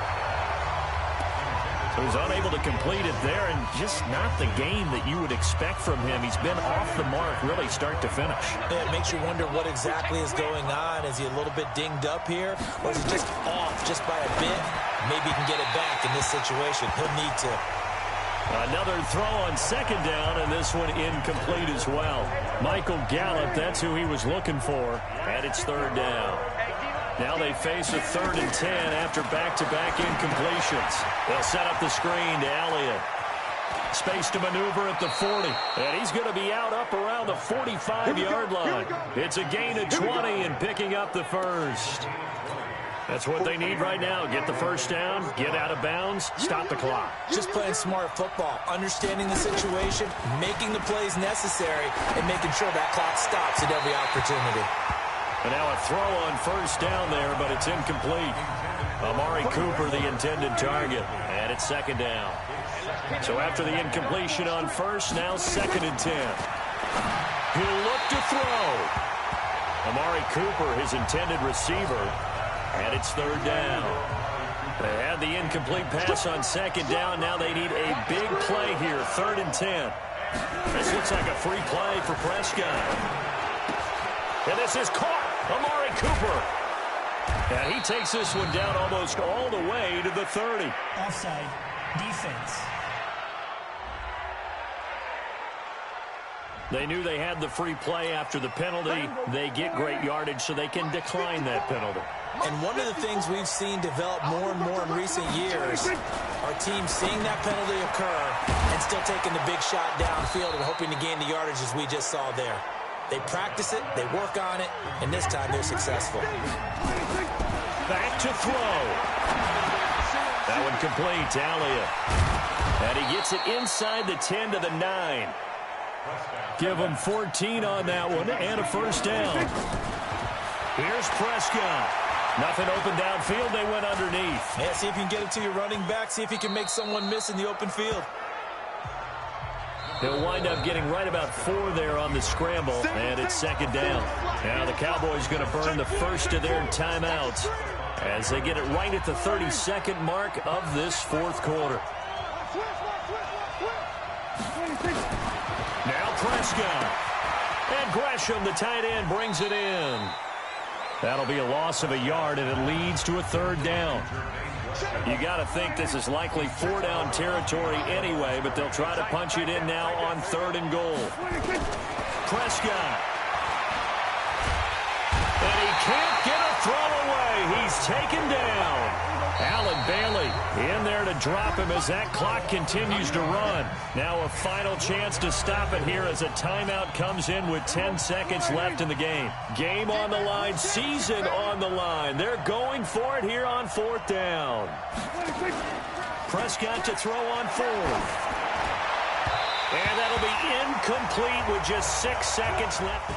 He was unable to complete it there, and just not the game that you would expect from him. He's been off the mark really start to finish. It makes you wonder what exactly is going on. Is he a little bit dinged up here, or is he just off just by a bit? Maybe he can get it back in this situation. He'll need to. Another throw on 2nd down, and this one incomplete as well. Michael Gallup, that's who he was looking for, and it's 3rd down. Now they face a 3rd and 10 after back-to-back incompletions. They'll set up the screen to Elliott. Space to maneuver at the 40. And he's going to be out up around the 45-yard line. It's a gain of 20 and picking up the first. That's what they need right now. Get the first down, get out of bounds, stop the clock. Just playing smart football, understanding the situation, making the plays necessary, and making sure that clock stops at every opportunity. And now a throw on first down there, but it's incomplete. Amari Cooper, the intended target, and it's 2nd down. So after the incompletion on first, now 2nd and 10. He'll look to throw. Amari Cooper, his intended receiver, and it's 3rd down. They had the incomplete pass on 2nd down. Now they need a big play here, 3rd and 10. This looks like a free play for Prescott. And this is caught. Amari Cooper. And he takes this one down almost all the way to the 30. Offside. Defense. They knew they had the free play after the penalty. They get great yardage so they can decline that penalty. And one of the things we've seen develop more and more in recent years are teams seeing that penalty occur and still taking the big shot downfield and hoping to gain the yardage as we just saw there. They practice it, they work on it, and this time they're successful. Back to throw. That one complete to Elliott. And he gets it inside the 10 to the 9. Give him 14 on that one and a first down. Here's Prescott. Nothing open downfield. They went underneath. Yeah, see if you can get it to your running back. See if you can make someone miss in the open field. He'll wind up getting right about 4 there on the scramble, and it's second down. Now the Cowboys going to burn the first of their timeouts as they get it right at the 32nd mark of this fourth quarter. Now Prescott. And Gresham, the tight end, brings it in. That'll be a loss of a yard, and it leads to a third down. You got to think this is likely 4-down territory anyway, but they'll try to punch it in now on 3rd and goal. Prescott. And he can't get a throw away. He's taken down. Allen Bailey in there to drop him as that clock continues to run. Now a final chance to stop it here as a timeout comes in with 10 seconds left in the game. Game on the line, season on the line. They're going for it here on 4th down. Prescott to throw on 4th. And that'll be incomplete with just 6 seconds left.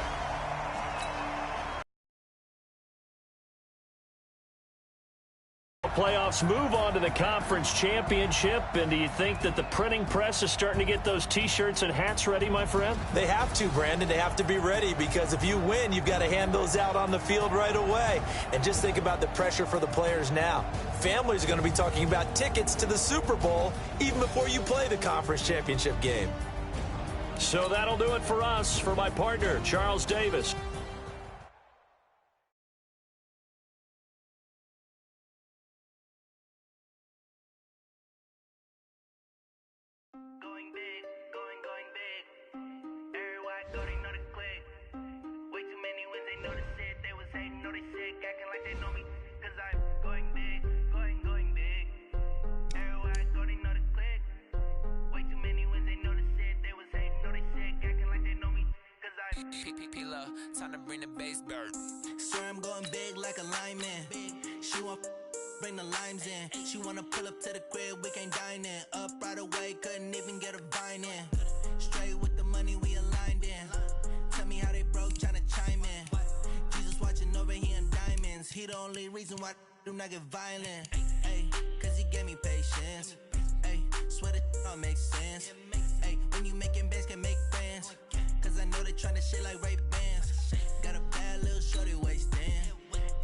Playoffs move on to the conference championship, and do you think that the printing press is starting to get those T-shirts and hats ready, my friend? They have to, Brandon. They have to be ready because if you win, you've got to hand those out on the field right away. And just think about the pressure for the players now. Families are going to be talking about tickets to the Super Bowl even before you play the conference championship game. So that'll do it for us. For my partner, Charles Davis. Time to bring the bass bird. Swear I'm going big like a lineman. She want bring the limes in. She wanna pull up to the crib, we can't dine in. Up right away, couldn't even get a vine in. Straight with the money we aligned in. Tell me how they broke, tryna chime in. Jesus watching over here in diamonds. He the only reason why do not get violent. Ay, cause he gave me patience. Ay, swear that don't make sense. Ay, when you making bands can make friends. Cause I know they tryna shit like Ray-Bans. Got a bad little shorty wasting.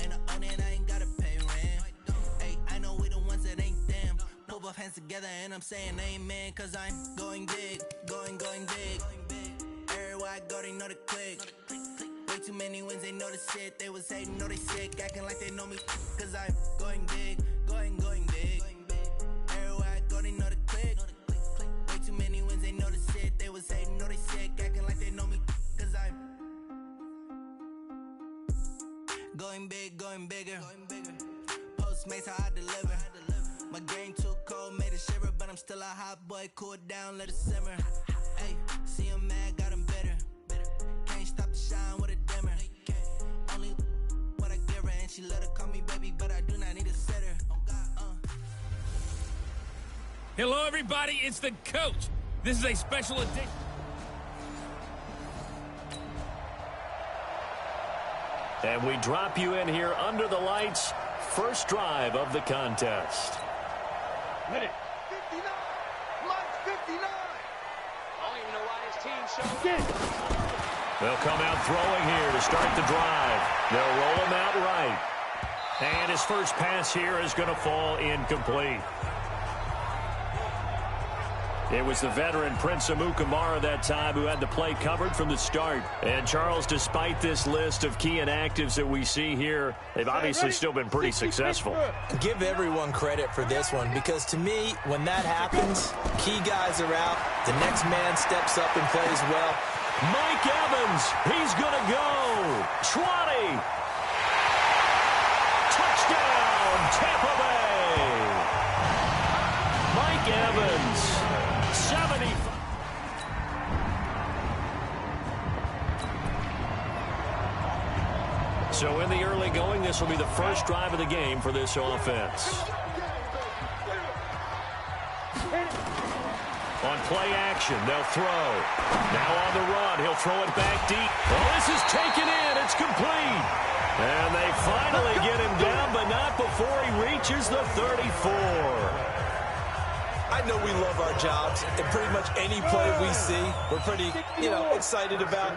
And I own it, I ain't gotta pay rent. Ay, I know we the ones that ain't them. Pull both hands together and I'm saying amen. Cause I'm going big, going big. Everywhere I go, they know the click. Way too many wins, they know the shit. They was hating, know they sick, acting like they know me. Cause I'm going big, going big. Everywhere I go, they know the click. Way too many wins, they know the shit. They was hating, know they sick, acting like they know me. Cause I'm going big, going bigger. Postmates how I deliver. My game too cold, made it shiver, but I'm still a hot boy. Cool it down, let it simmer. Hey, see him mad, got him bitter. Can't stop the shine with a dimmer. Only what I give her, and she let her call me baby, but I do not need a sitter. Hello, everybody. It's the coach. This is a special edition. And we drop you in here under the lights. First drive of the contest. Hit it. 59. Mike's 59. I don't even know why his team showed up. They'll come out throwing here to start the drive. They'll roll him out right. And his first pass here is going to fall incomplete. It was the veteran Prince Amukamara that time who had the play covered from the start. And, Charles, despite this list of key inactives that we see here, they've obviously still been pretty successful. Give everyone credit for this one because, to me, when that happens, key guys are out, the next man steps up and plays well. Mike Evans, he's going to go. 20. Touchdown, Tampa Bay. Mike Evans, 75. So in the early going, this will be the first drive of the game for this offense. On play action, they'll throw. Now on the run, he'll throw it back deep. Well, this is taken in. It's complete. And they finally get him down, but not before he reaches the 34. I know we love our jobs, and pretty much any play we see, we're pretty, excited about.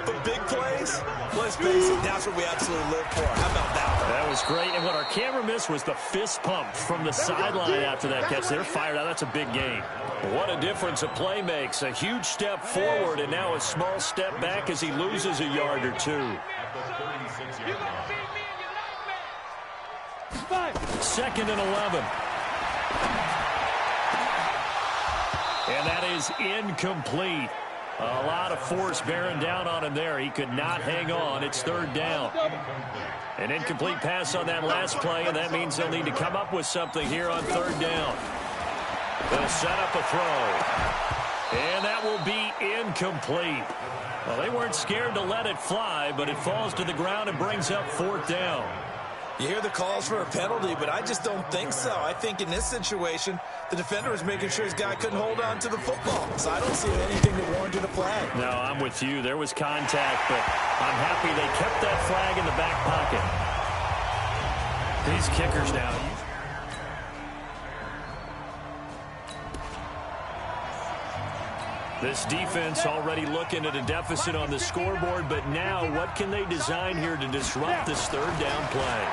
But big plays, let's face it, that's what we absolutely live for. How about that one? That was great, and what our camera missed was the fist pump from the sideline after that catch. They're fired out. That's a big gain. What a difference a play makes. A huge step forward, and now a small step back as he loses a yard or two. Second and 11. And that is incomplete. A lot of force bearing down on him there. He could not hang on. It's third down. An incomplete pass on that last play, and that means they'll need to come up with something here on third down. They'll set up a throw. And that will be incomplete. Well, they weren't scared to let it fly, but it falls to the ground and brings up fourth down. You hear the calls for a penalty, but I just don't think so. I think in this situation, the defender was making sure his guy couldn't hold on to the football. So I don't see anything that warranted a flag. No, I'm with you. There was contact, but I'm happy they kept that flag in the back pocket. These kickers now. This defense already looking at a deficit on the scoreboard, but now what can they design here to disrupt this third down play?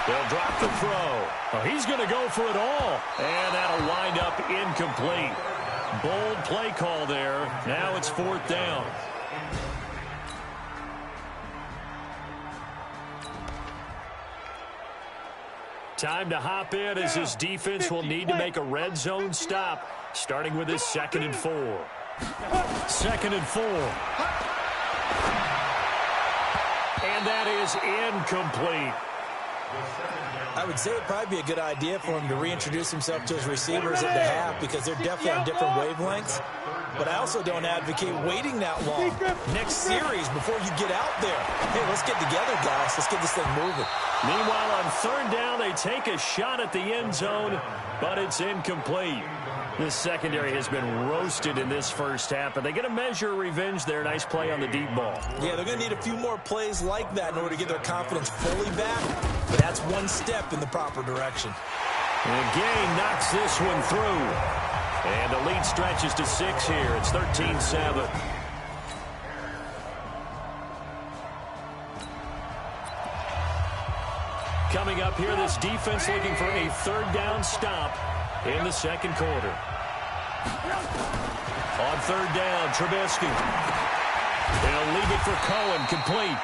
They'll drop the throw. Oh, he's going to go for it all. And that'll wind up incomplete. Bold play call there. Now it's fourth down. Time to hop in as his defense will need to make a red zone stop, starting with his 2nd and 4. 2nd and 4. And that is incomplete. I would say it'd probably be a good idea for him to reintroduce himself to his receivers at the half because they're definitely on different wavelengths. But I also don't advocate waiting that long. Next series before you get out there. Hey, let's get together, guys. Let's get this thing moving. Meanwhile, on third down, they take a shot at the end zone, but it's incomplete. This secondary has been roasted in this first half, but they get a measure of revenge there. Nice play on the deep ball. Yeah, they're going to need a few more plays like that in order to get their confidence fully back, but that's one step in the proper direction. And Gain knocks this one through. And the lead stretches to 6 here. It's 13-7. Coming up here, this defense looking for a third down stop in the second quarter. On third down, Trubisky. They'll leave it for Cohen, complete.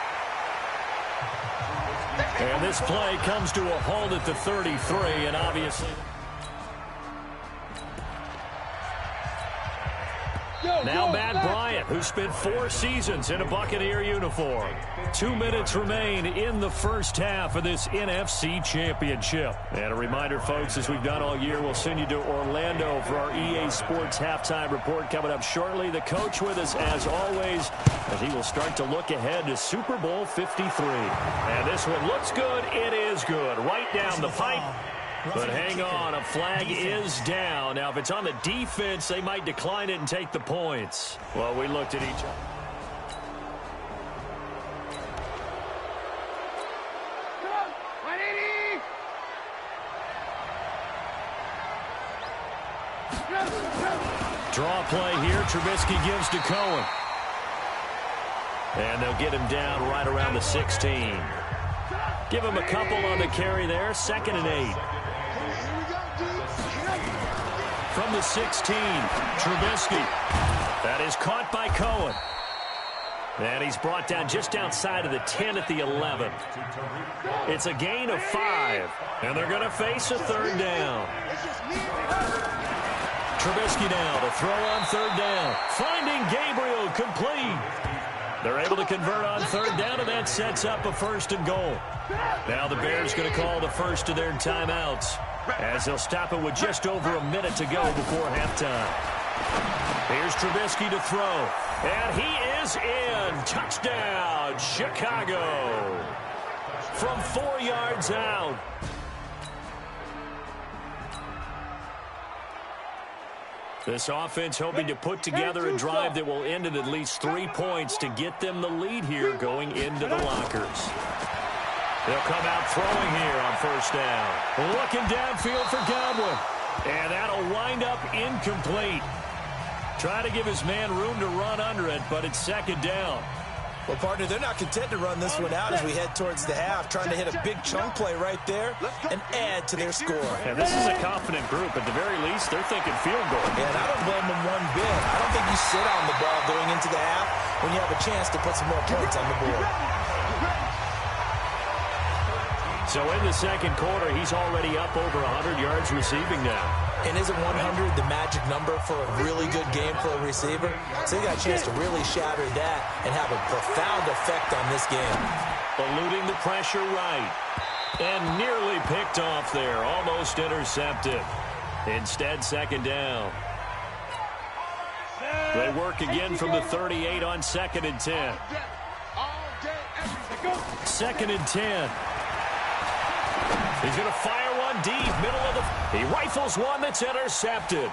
And this play comes to a halt at the 33, and obviously... Now Matt Bryant, who spent 4 seasons in a Buccaneer uniform. 2 minutes remain in the first half of this NFC Championship. And a reminder, folks, as we've done all year, we'll send you to Orlando for our EA Sports Halftime Report coming up shortly. The coach with us, as always, as he will start to look ahead to Super Bowl 53. And this one looks good. It is good. Right down the pipe. But hang on, a flag is down. Now, if it's on the defense, they might decline it and take the points. Well, we looked at each other. Draw play here. Trubisky gives to Cohen. And they'll get him down right around the 16. Give him a couple on the carry there. 2nd and 8. From the 16, Trubisky. That is caught by Cohen. And he's brought down just outside of the 10 at the 11. It's a gain of 5. And they're going to face a third down. Trubisky now to throw on third down. Finding Gabriel complete. They're able to convert on third down, and that sets up a 1st and goal. Now the Bears going to call the first of their timeouts as they'll stop it with just over a minute to go before halftime. Here's Trubisky to throw, and he is in. Touchdown, Chicago. From 4 yards out. This offense hoping to put together a drive that will end at least 3 points to get them the lead here going into the lockers. They'll come out throwing here on 1st down. Looking downfield for Godwin. And that'll wind up incomplete. Trying to give his man room to run under it, but it's 2nd down. Well, partner, they're not content to run this one out as we head towards the half, trying to hit a big chunk play right there and add to their score. And this is a confident group. At the very least, they're thinking field goal. Yeah, and I don't blame them one bit. I don't think you sit on the ball going into the half when you have a chance to put some more points on the board. So in the 2nd quarter, he's already up over 100 yards receiving now. And isn't 100 the magic number for a really good game for a receiver? So they got a chance to really shatter that and have a profound effect on this game. Eluding the pressure right. And nearly picked off there. Almost intercepted. Instead, 2nd down. They work again from the 38 on 2nd and 10. 2nd and 10. He's going to fire one deep, middle of the... He rifles one that's intercepted.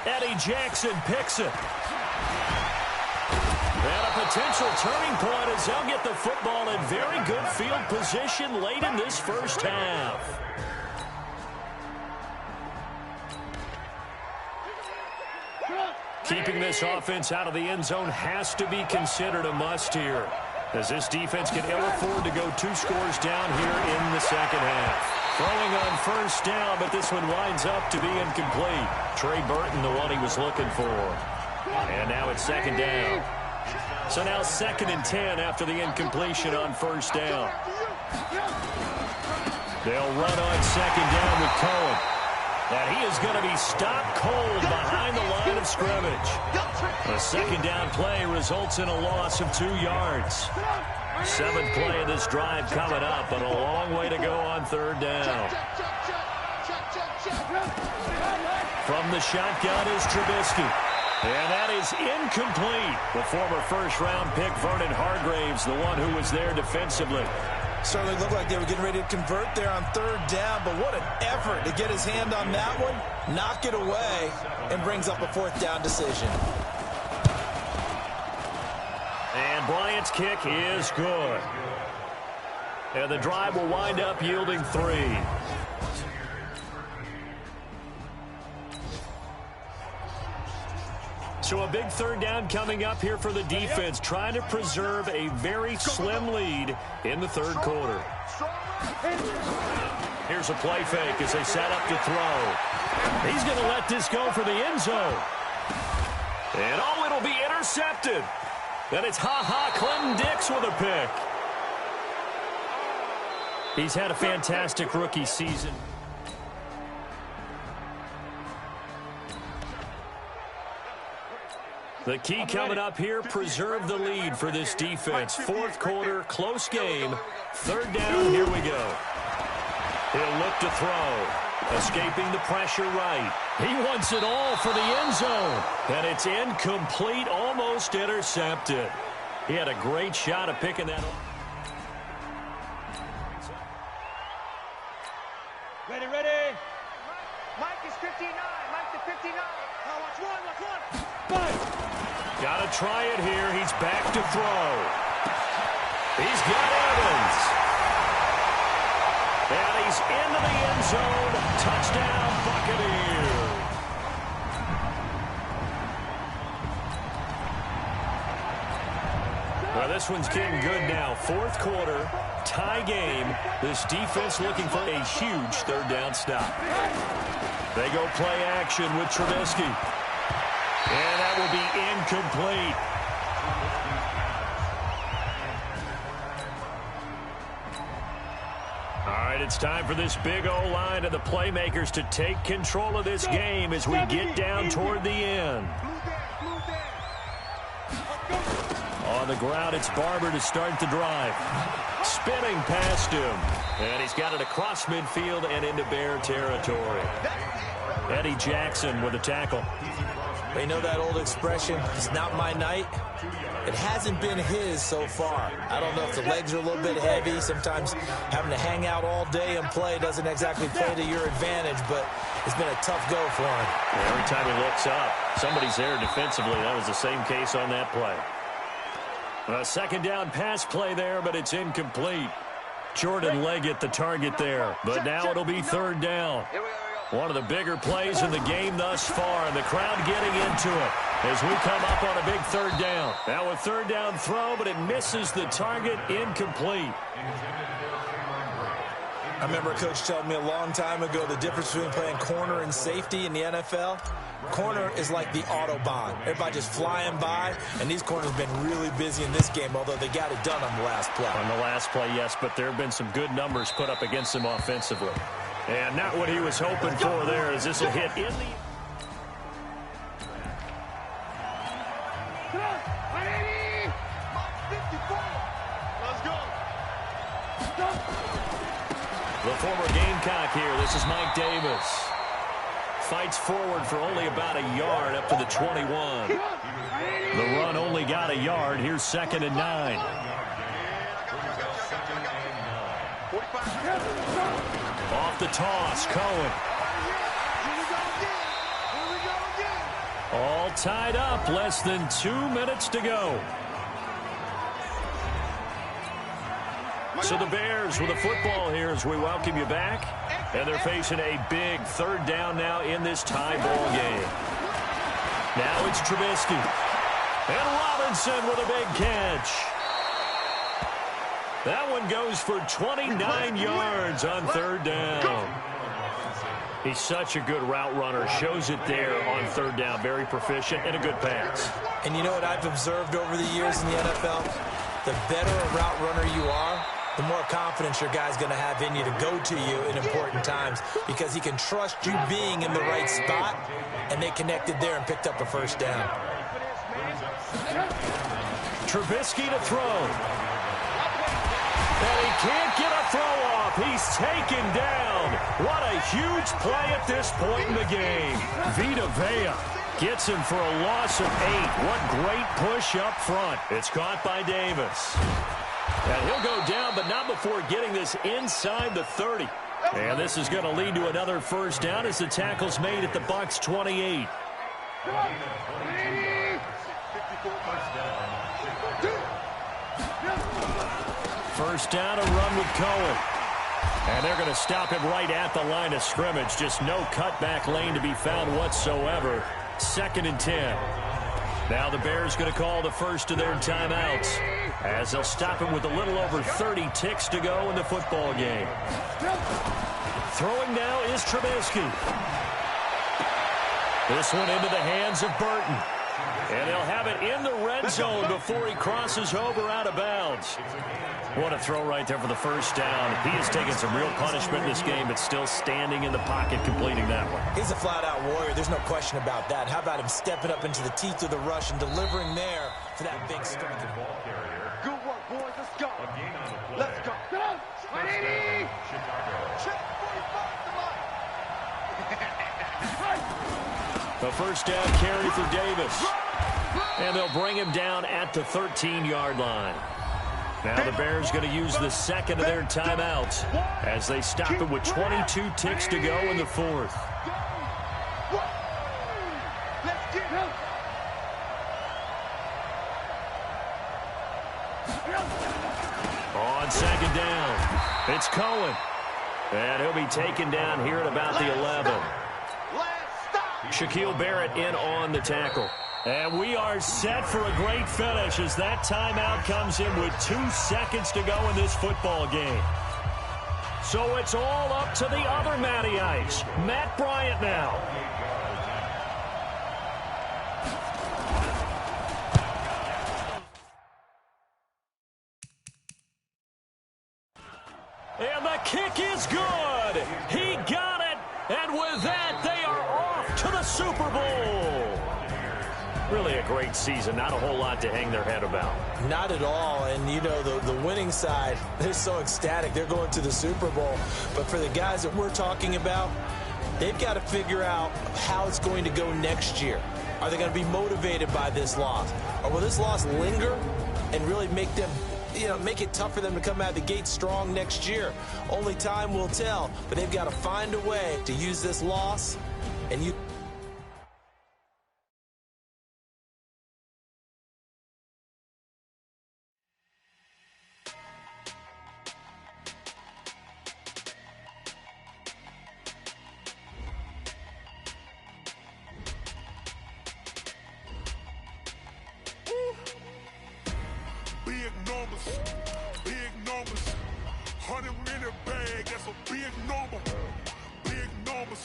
Eddie Jackson picks it. And a potential turning point as they'll get the football in very good field position late in this 1st half. Keeping this offense out of the end zone has to be considered a must here, as this defense can ill afford to go 2 scores down here in the 2nd half. Throwing on 1st down, but this one winds up to be incomplete. Trey Burton, the one he was looking for. And now it's 2nd down. So now 2nd and 10 after the incompletion on 1st down. They'll run on 2nd down with Cohen. And he is going to be stopped cold behind the line of scrimmage. A 2nd down play results in a loss of 2 yards. 7th play of this drive coming up, but a long way to go on 3rd down. From the shotgun is Trubisky. And that is incomplete. The former 1st-round pick, Vernon Hargreaves, the one who was there defensively. Certainly looked like they were getting ready to convert there on 3rd down, but what an effort to get his hand on that one, knock it away, and brings up a 4th down decision. And Bryant's kick is good. And the drive will wind up yielding 3. So a big 3rd down coming up here for the defense, trying to preserve a very slim lead in the 3rd quarter. Here's a play fake as they set up to throw. He's going to let this go for the end zone. And oh, it'll be intercepted. And it's Clinton Dix with a pick. He's had a fantastic rookie season. The key coming up here, preserve the lead for this defense. 4th quarter, close game. 3rd down, here we go. He'll look to throw. Escaping the pressure right. He wants it all for the end zone. And it's incomplete, almost intercepted. He had a great shot at picking that up. Ready, ready. Mike is 59. Mike to 59. Watch one. Got to try it here. He's back to throw. He's got Evans. And he's into the end zone. Touchdown, Buccaneers. Well, this one's getting good now. 4th quarter, tie game. This defense looking for a huge 3rd down stop. They go play action with Trubisky. And that will be incomplete. All right, it's time for this big O-line and the playmakers to take control of this game as we get down toward the end. On the ground, it's Barber to start the drive. Spinning past him. And he's got it across midfield and into Bear territory. Eddie Jackson with a tackle. You know that old expression, it's not my night? It hasn't been his so far. I don't know if the legs are a little bit heavy. Sometimes having to hang out all day and play doesn't exactly play to your advantage, but it's been a tough go for him. Every time he looks up, somebody's there defensively. That was the same case on that play. A second down pass play there, but it's incomplete. Jordan Leggett the target there, but now it'll be third down. One of the bigger plays in the game thus far, and the crowd getting into it as we come up on a big third down. Now a third down throw, but it misses the target, incomplete. I remember a coach telling me a long time ago the difference between playing corner and safety in the NFL. Corner is like the Autobahn. Everybody just flying by, and these corners have been really busy in this game, although they got it done on the last play. On the last play, yes, but there have been some good numbers put up against them offensively. And not what he was hoping for there, as this will hit in the... The former Gamecock here. This is Mike Davis. Fights forward for only about a yard up to the 21. The run only got a yard. Here's 2nd and 9. Off the toss, Cohen. All tied up, less than 2 minutes to go. So the Bears with a football here as we welcome you back. And they're facing a big third down now in this tie ball game. Now it's Trubisky. And Robinson with a big catch. That one goes for 29 yards on third down. He's such a good route runner. Shows it there on third down. Very proficient and a good pass. And you know what I've observed over the years in the NFL? The better a route runner you are, the more confidence your guy's going to have in you to go to you in important times because he can trust you being in the right spot, and they connected there and picked up a first down. Trubisky to throw. And he can't get a throw off. He's taken down. What a huge play at this point in the game. Vita Vea gets him for a loss of 8. What great push up front. It's caught by Davis. And he'll go down, but not before getting this inside the 30. And this is going to lead to another first down as the tackle's made at the Bucs 28. First down, a run with Cohen. And they're going to stop him right at the line of scrimmage. Just no cutback lane to be found whatsoever. 2nd and 10. Now the Bears going to call the first of their timeouts as they'll stop him with a little over 30 ticks to go in the football game. Throwing now is Trubisky. This one into the hands of Burton. And he'll have it in the red zone before he crosses over out of bounds. What a throw right there for the first down. He has taken some real punishment in this game, but still standing in the pocket completing that one. He's a flat-out warrior. There's no question about that. How about him stepping up into the teeth of the rush and delivering there for that big striking ball carrier? Good work, boys. Let's go. Let's go. Ready? The first down carry for Davis. And they'll bring him down at the 13-yard line. Now the Bears going to use the second of their timeouts as they stop it with 22 ticks to go in the fourth. On second down, it's Cohen. And he'll be taken down here at about the 11. Shaquille Barrett in on the tackle. And we are set for a great finish as that timeout comes in with 2 seconds to go in this football game. So it's all up to the other Matty Ice, Matt Bryant now. And the kick is good. He got it. And with that, they are off to the Super Bowl. Really a great season. Not a whole lot to hang their head about. Not at all. And, you know, the winning side, they're so ecstatic. They're going to the Super Bowl. But for the guys that we're talking about, they've got to figure out how it's going to go next year. Are they going to be motivated by this loss? Or will this loss linger and really make them, you know, make it tough for them to come out of the gate strong next year? Only time will tell. But they've got to find a way to use this loss and you. Big numbers, 100 in a bag, that's a big number. Big numbers,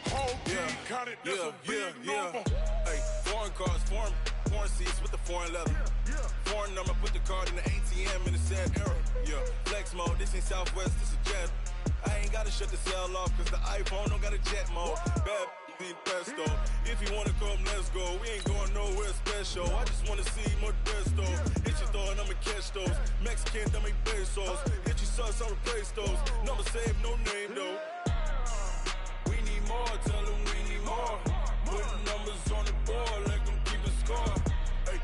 whole team counted, that's a big number. Hey, foreign cars, foreign seats with the foreign leather. Foreign number, put the card in the ATM in the sad era. Yeah, flex mode, this ain't Southwest, this a jet. I ain't gotta shut the cell off, cause the iPhone don't got a jet mode. Bad pesto. If you wanna come, let's go. We ain't going nowhere special. I just wanna see more pesto. Hit your thought, I'ma catch those. Mexican, dame pesos. Hit your sauce, I'll replace those. Number save, no name though. We need more, tell them we need more. Putting numbers on the board, like them keep a score. Hey,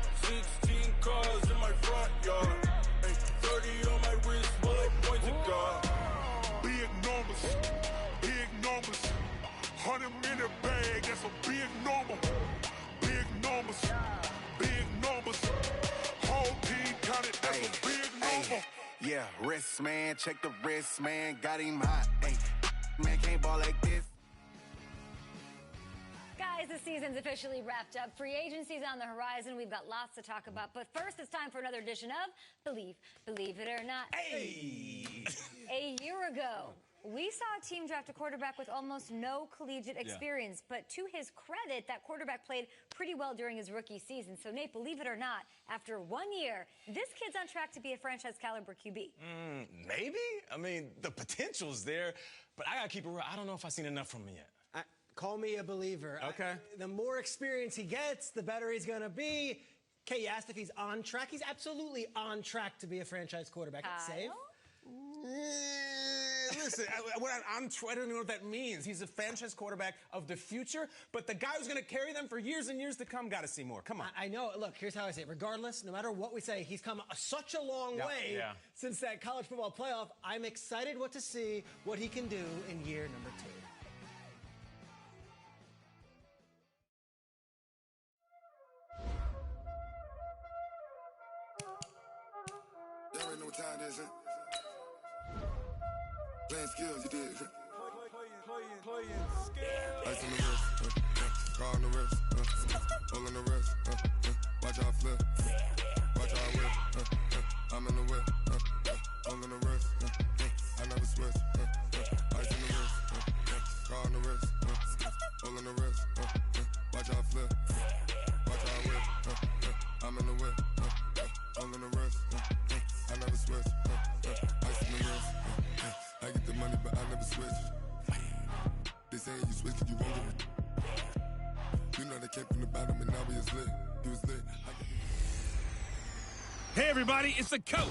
16 cars in my front yard. Hey, 30 on my wrist, while I point to God. Big numbers, 100 in a bag, that's a big number. Big numbers, whole team counted, that's a big number. Yeah, wrist man, check the wrist man, got him hot. Hey, man can't ball like this. Guys, the season's officially wrapped up. Free agency's on the horizon. We've got lots to talk about. But first, it's time for another edition of Believe It or Not. Hey! A year ago, we saw a team draft a quarterback with almost no collegiate experience. But to his credit, that quarterback played pretty well during his rookie season. So, Nate, believe it or not, after 1 year, this kid's on track to be a franchise-caliber QB. Maybe? I mean, the potential's there. But I got to keep it real. I don't know if I've seen enough from him yet. Call me a believer. Okay. The more experience he gets, the better he's going to be. Kay, you asked if he's on track. He's absolutely on track to be a franchise quarterback. It's safe. Listen, I don't know what that means. He's a franchise quarterback of the future, but the guy who's going to carry them for years and years to come got to see more. Come on. I know. Look, here's how I say it. Regardless, no matter what we say, he's come such a long way since that college football playoff. I'm excited to see what he can do in year number 2. Y'all already know what time it is, huh? Playing skills, you did. Playing skills. Ice on the wrist, car on the wrist, hole on the wrist, watch how I flip, watch how I whip, I'm in the whip, hole on the wrist, I never switch, ice on the wrist, car on the wrist, hole on the wrist, watch how I flip, watch how I whip, I'm in the whip, hole on the wrist, I never switch, ice on the wrist, I get the money but I never switch. They say you switch you won't get it. You know they came from the bottom and now we is lit. He was lit. Hey everybody, it's the coach.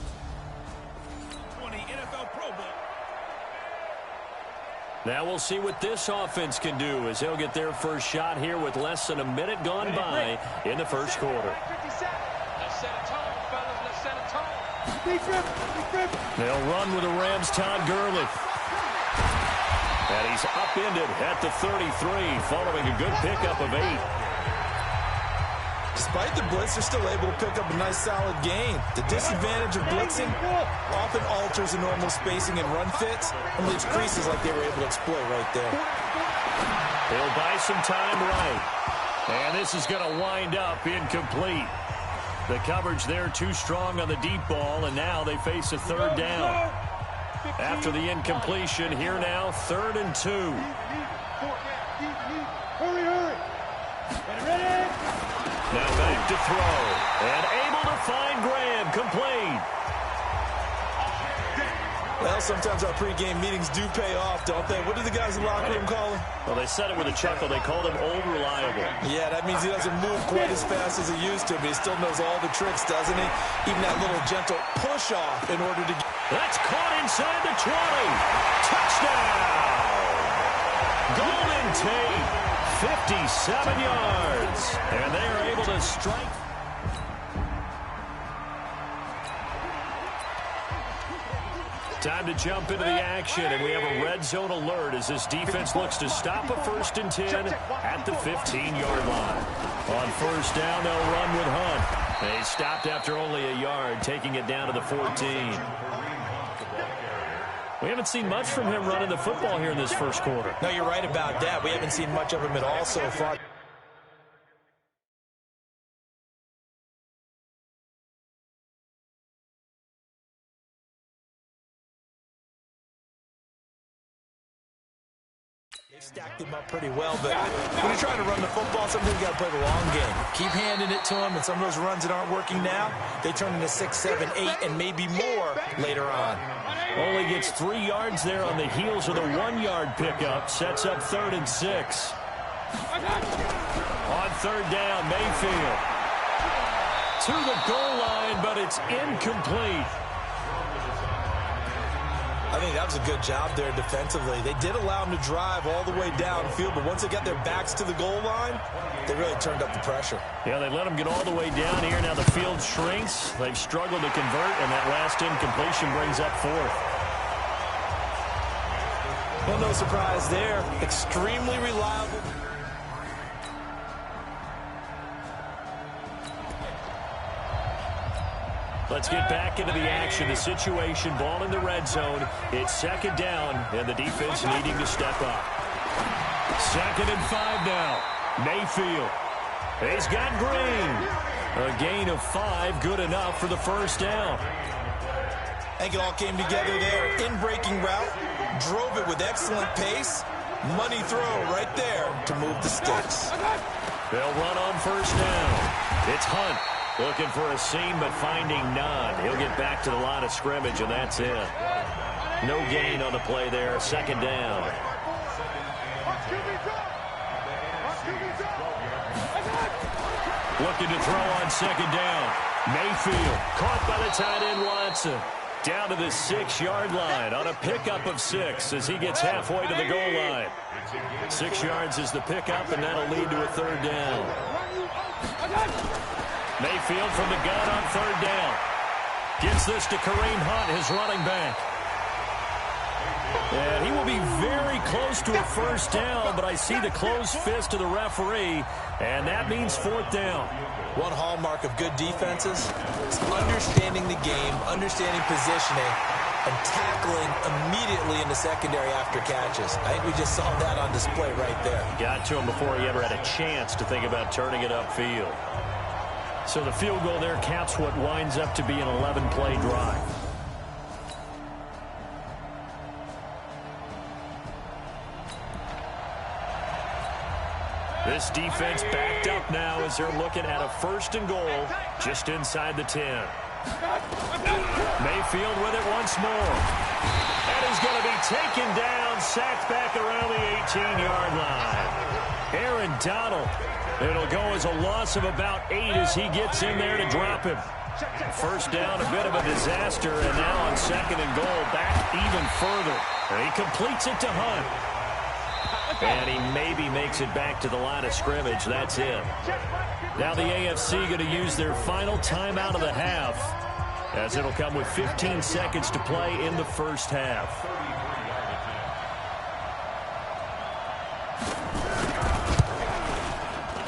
20 NFL Pro Bowl. Now we'll see what this offense can do as they'll get their first shot here with less than a minute gone by in the first quarter. Let's set a tone, fellas. Let's set a tone. They'll run with the Rams' Todd Gurley. And he's upended at the 33 following a good pickup of 8. Despite the blitz, they're still able to pick up a nice, solid gain. The disadvantage of blitzing often alters the normal spacing and run fits and leaves creases like they were able to exploit right there. He'll buy some time right. And this is going to wind up incomplete. The coverage there too strong on the deep ball, and now they face a third down. After the incompletion, here now, 3rd and 2. Hurry. Now back to throw. And able to find Graham, complete. Well, sometimes our pregame meetings do pay off, don't they? What do the guys in the locker room call him? Well, they said it with a chuckle. They called him Old Reliable. Yeah, that means he doesn't move quite as fast as he used to, but he still knows all the tricks, doesn't he? Even that little gentle push-off in order to get... That's caught inside the 20. Touchdown! Golden Tate, 57 yards. And they are able to strike... Time to jump into the action, and we have a red zone alert as this defense looks to stop a 1st and 10 at the 15-yard line. On 1st down, they'll run with Hunt. They stopped after only a yard, taking it down to the 14. We haven't seen much from him running the football here in this first quarter. No, you're right about that. We haven't seen much of him at all so far. They stacked him up pretty well, but when you're trying to run the football, sometimes you got to play the long game. Keep handing it to him, and some of those runs that aren't working now, they turn into 6, 7, 8, and maybe more later on. Only gets 3 yards there on the heels of the 1-yard pickup. Sets up 3rd and 6. On 3rd down, Mayfield. To the goal line, but it's incomplete. I think that was a good job there defensively. They did allow him to drive all the way downfield, but once they got their backs to the goal line, they really turned up the pressure. Yeah, they let him get all the way down here. Now the field shrinks. They've struggled to convert, and that last incompletion brings up 4th. Well, no surprise there. Extremely reliable. Let's get back into the action. The situation, ball in the red zone. It's 2nd down, and the defense needing to step up. 2nd and 5 now. Mayfield. He's got Green. A gain of 5, good enough for the 1st down. I think it all came together there. In-breaking route, drove it with excellent pace. Money throw right there to move the sticks. They'll run on 1st down. It's Hunt. Looking for a seam, but finding none. He'll get back to the line of scrimmage, and that's it. No gain on the play there. 2nd down. Looking to throw on 2nd down. Mayfield caught by the tight end Watson. Down to the 6-yard line on a pickup of 6 as he gets halfway to the goal line. 6 yards is the pickup, and that'll lead to a 3rd down. Mayfield from the gun on 3rd down. Gets this to Kareem Hunt, his running back. And he will be very close to a 1st down, but I see the closed fist of the referee, and that means 4th down. One hallmark of good defenses is understanding the game, understanding positioning, and tackling immediately in the secondary after catches. I think we just saw that on display right there. Got to him before he ever had a chance to think about turning it upfield. So the field goal there caps what winds up to be an 11-play drive. This defense backed up now as they're looking at a 1st and goal just inside the 10. Mayfield with it once more. And he's going to be taken down, sacked back around the 18-yard line. Aaron Donald. It'll go as a loss of about 8 as he gets in there to drop him. 1st down, a bit of a disaster, and now on 2nd and goal, back even further. And he completes it to Hunt. And he maybe makes it back to the line of scrimmage. That's it. Now the AFC going to use their final timeout of the half, as it'll come with 15 seconds to play in the 1st half.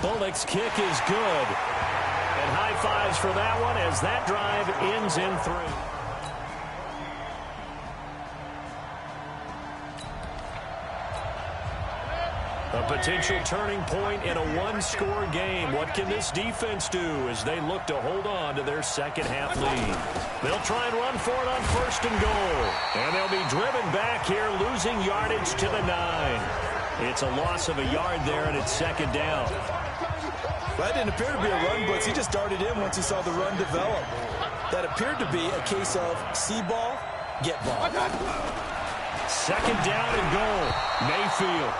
Bullock's kick is good. And high fives for that one as that drive ends in 3. A potential turning point in a 1-score game. What can this defense do as they look to hold on to their 2nd half lead? They'll try and run for it on 1st and goal. And they'll be driven back here, losing yardage to the 9. It's a loss of a yard there, and it's 2nd down. That didn't appear to be a run blitz. He just darted in once he saw the run develop. That appeared to be a case of see ball, get ball. Second down and goal. Mayfield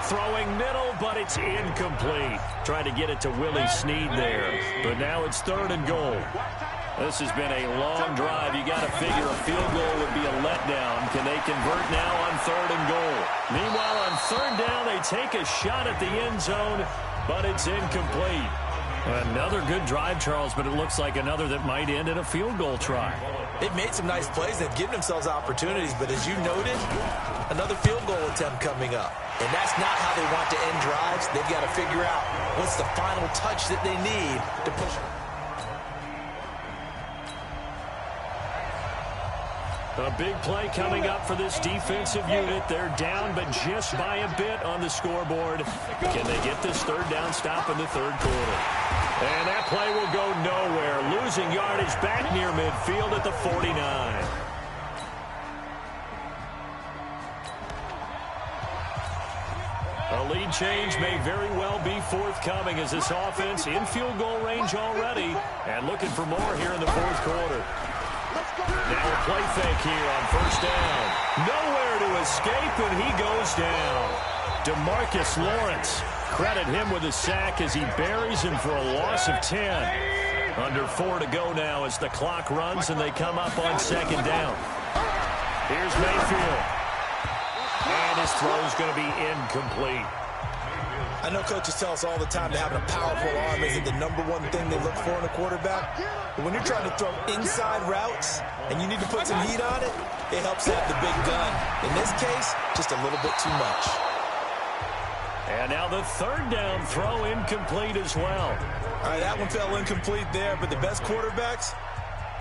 throwing middle, but it's incomplete. Trying to get it to Willie Snead there. But now it's third and goal. This has been a long drive. You got to figure a field goal would be a letdown. Can they convert now on third and goal? Meanwhile, on third down, they take a shot at the end zone, but it's incomplete. Another good drive, Charles, but it looks like another that might end in a field goal try. They've made some nice plays. They've given themselves opportunities, but as you noted, another field goal attempt coming up. And that's not how they want to end drives. They've got to figure out what's the final touch that they need to push. A big play coming up for this defensive unit. They're down, but just by a bit on the scoreboard. Can they get this third down stop in the third quarter? And that play will go nowhere. Losing yardage back near midfield at the 49. A lead change may very well be forthcoming as this offense in field goal range already and looking for more here in the fourth quarter. Now a play fake here on first down. Nowhere to escape, and he goes down. DeMarcus Lawrence. Credit him with a sack as he buries him for a loss of 10. Under 4 to go now as the clock runs and they come up on second down. Here's Mayfield. And his throw's going to be incomplete. I know coaches tell us all the time that having a powerful arm isn't the number one thing they look for in a quarterback. But when you're trying to throw inside routes and you need to put some heat on it, it helps to have the big gun. In this case, just a little bit too much. And now the third down throw incomplete as well. All right, that one fell incomplete there, but the best quarterbacks,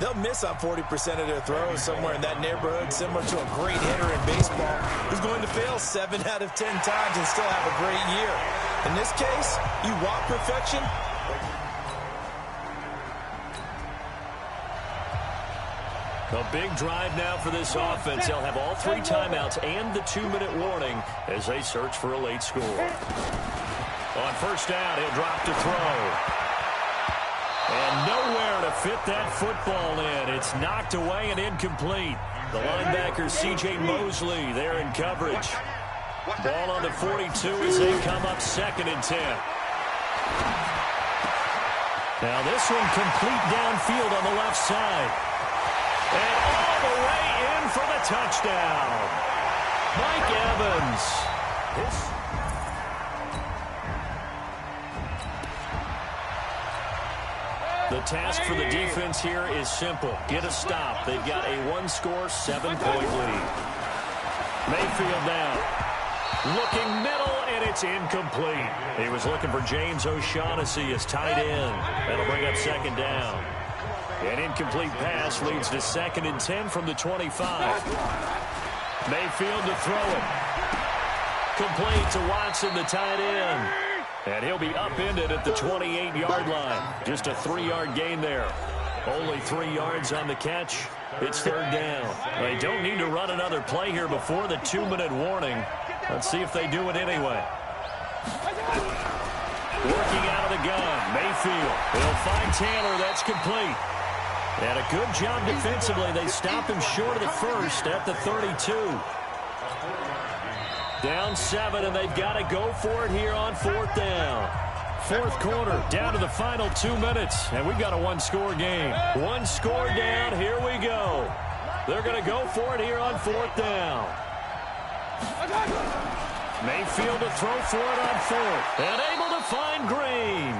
they'll miss on 40% of their throws somewhere in that neighborhood, similar to a great hitter in baseball who's going to fail 7 out of 10 times and still have a great year. In this case, you want perfection. A big drive now for this offense. They'll have all 3 timeouts and the 2-minute warning as they search for a late score. On first down, he'll drop to throw. And nowhere to fit that football in. It's knocked away and incomplete. The linebacker, C.J. Mosley, there in coverage. Ball on the 42 as they come up second and 10. Now this one complete downfield on the left side. And all the way in for the touchdown. Mike Evans. The task for the defense here is simple. Get a stop. They've got a 1-score, 7-point lead. Mayfield now. Looking middle, and it's incomplete. He was looking for James O'Shaughnessy as tight end. That'll bring up second down. An incomplete pass leads to second and 10 from the 25. Mayfield to throw it. Complete to Watson, the tight end. And he'll be upended at the 28-yard line. Just a 3-yard gain there. Only 3 yards on the catch. It's third down. They don't need to run another play here before the 2-minute warning. Let's see if they do it anyway. Working out of the gun, Mayfield. They'll find Taylor. That's complete. And a good job defensively. They stop him short of the first at the 32. Down 7, and they've got to go for it here on fourth down. Fourth quarter, down to the final 2 minutes, and we've got a 1-score game. 1 score down, here we go. They're going to go for it here on fourth down. Mayfield to throw for it on fourth, and able to find Green.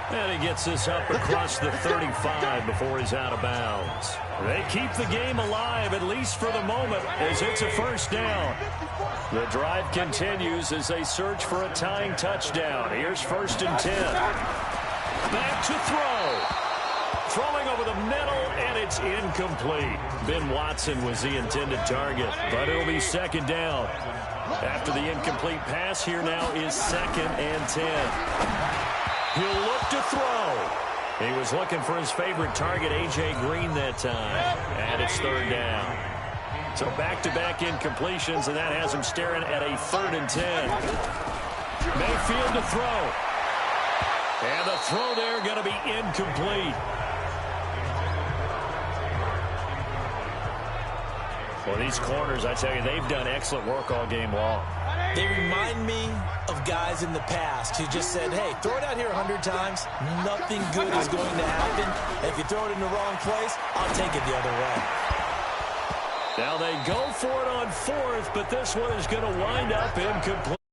And he gets this up across the 35 before he's out of bounds. They keep the game alive, at least for the moment, as it's a first down. The drive continues as they search for a tying touchdown. Here's first and 10. Back to throw. Throwing over the middle, and it's incomplete. Ben Watson was the intended target, but it'll be second down. After the incomplete pass, here now is second and 10. He'll look to throw. He was looking for his favorite target, A.J. Green, that time. And it's third down. So back-to-back incompletions, and that has him staring at a third and 10. Mayfield to throw. And the throw there going to be incomplete. Well, these corners, I tell you, they've done excellent work all game long. They remind me of guys in the past who just said, hey, throw it out here 100 times, nothing good is going to happen. And if you throw it in the wrong place, I'll take it the other way. Now they go for it on fourth, but this one is going to wind up incomplete.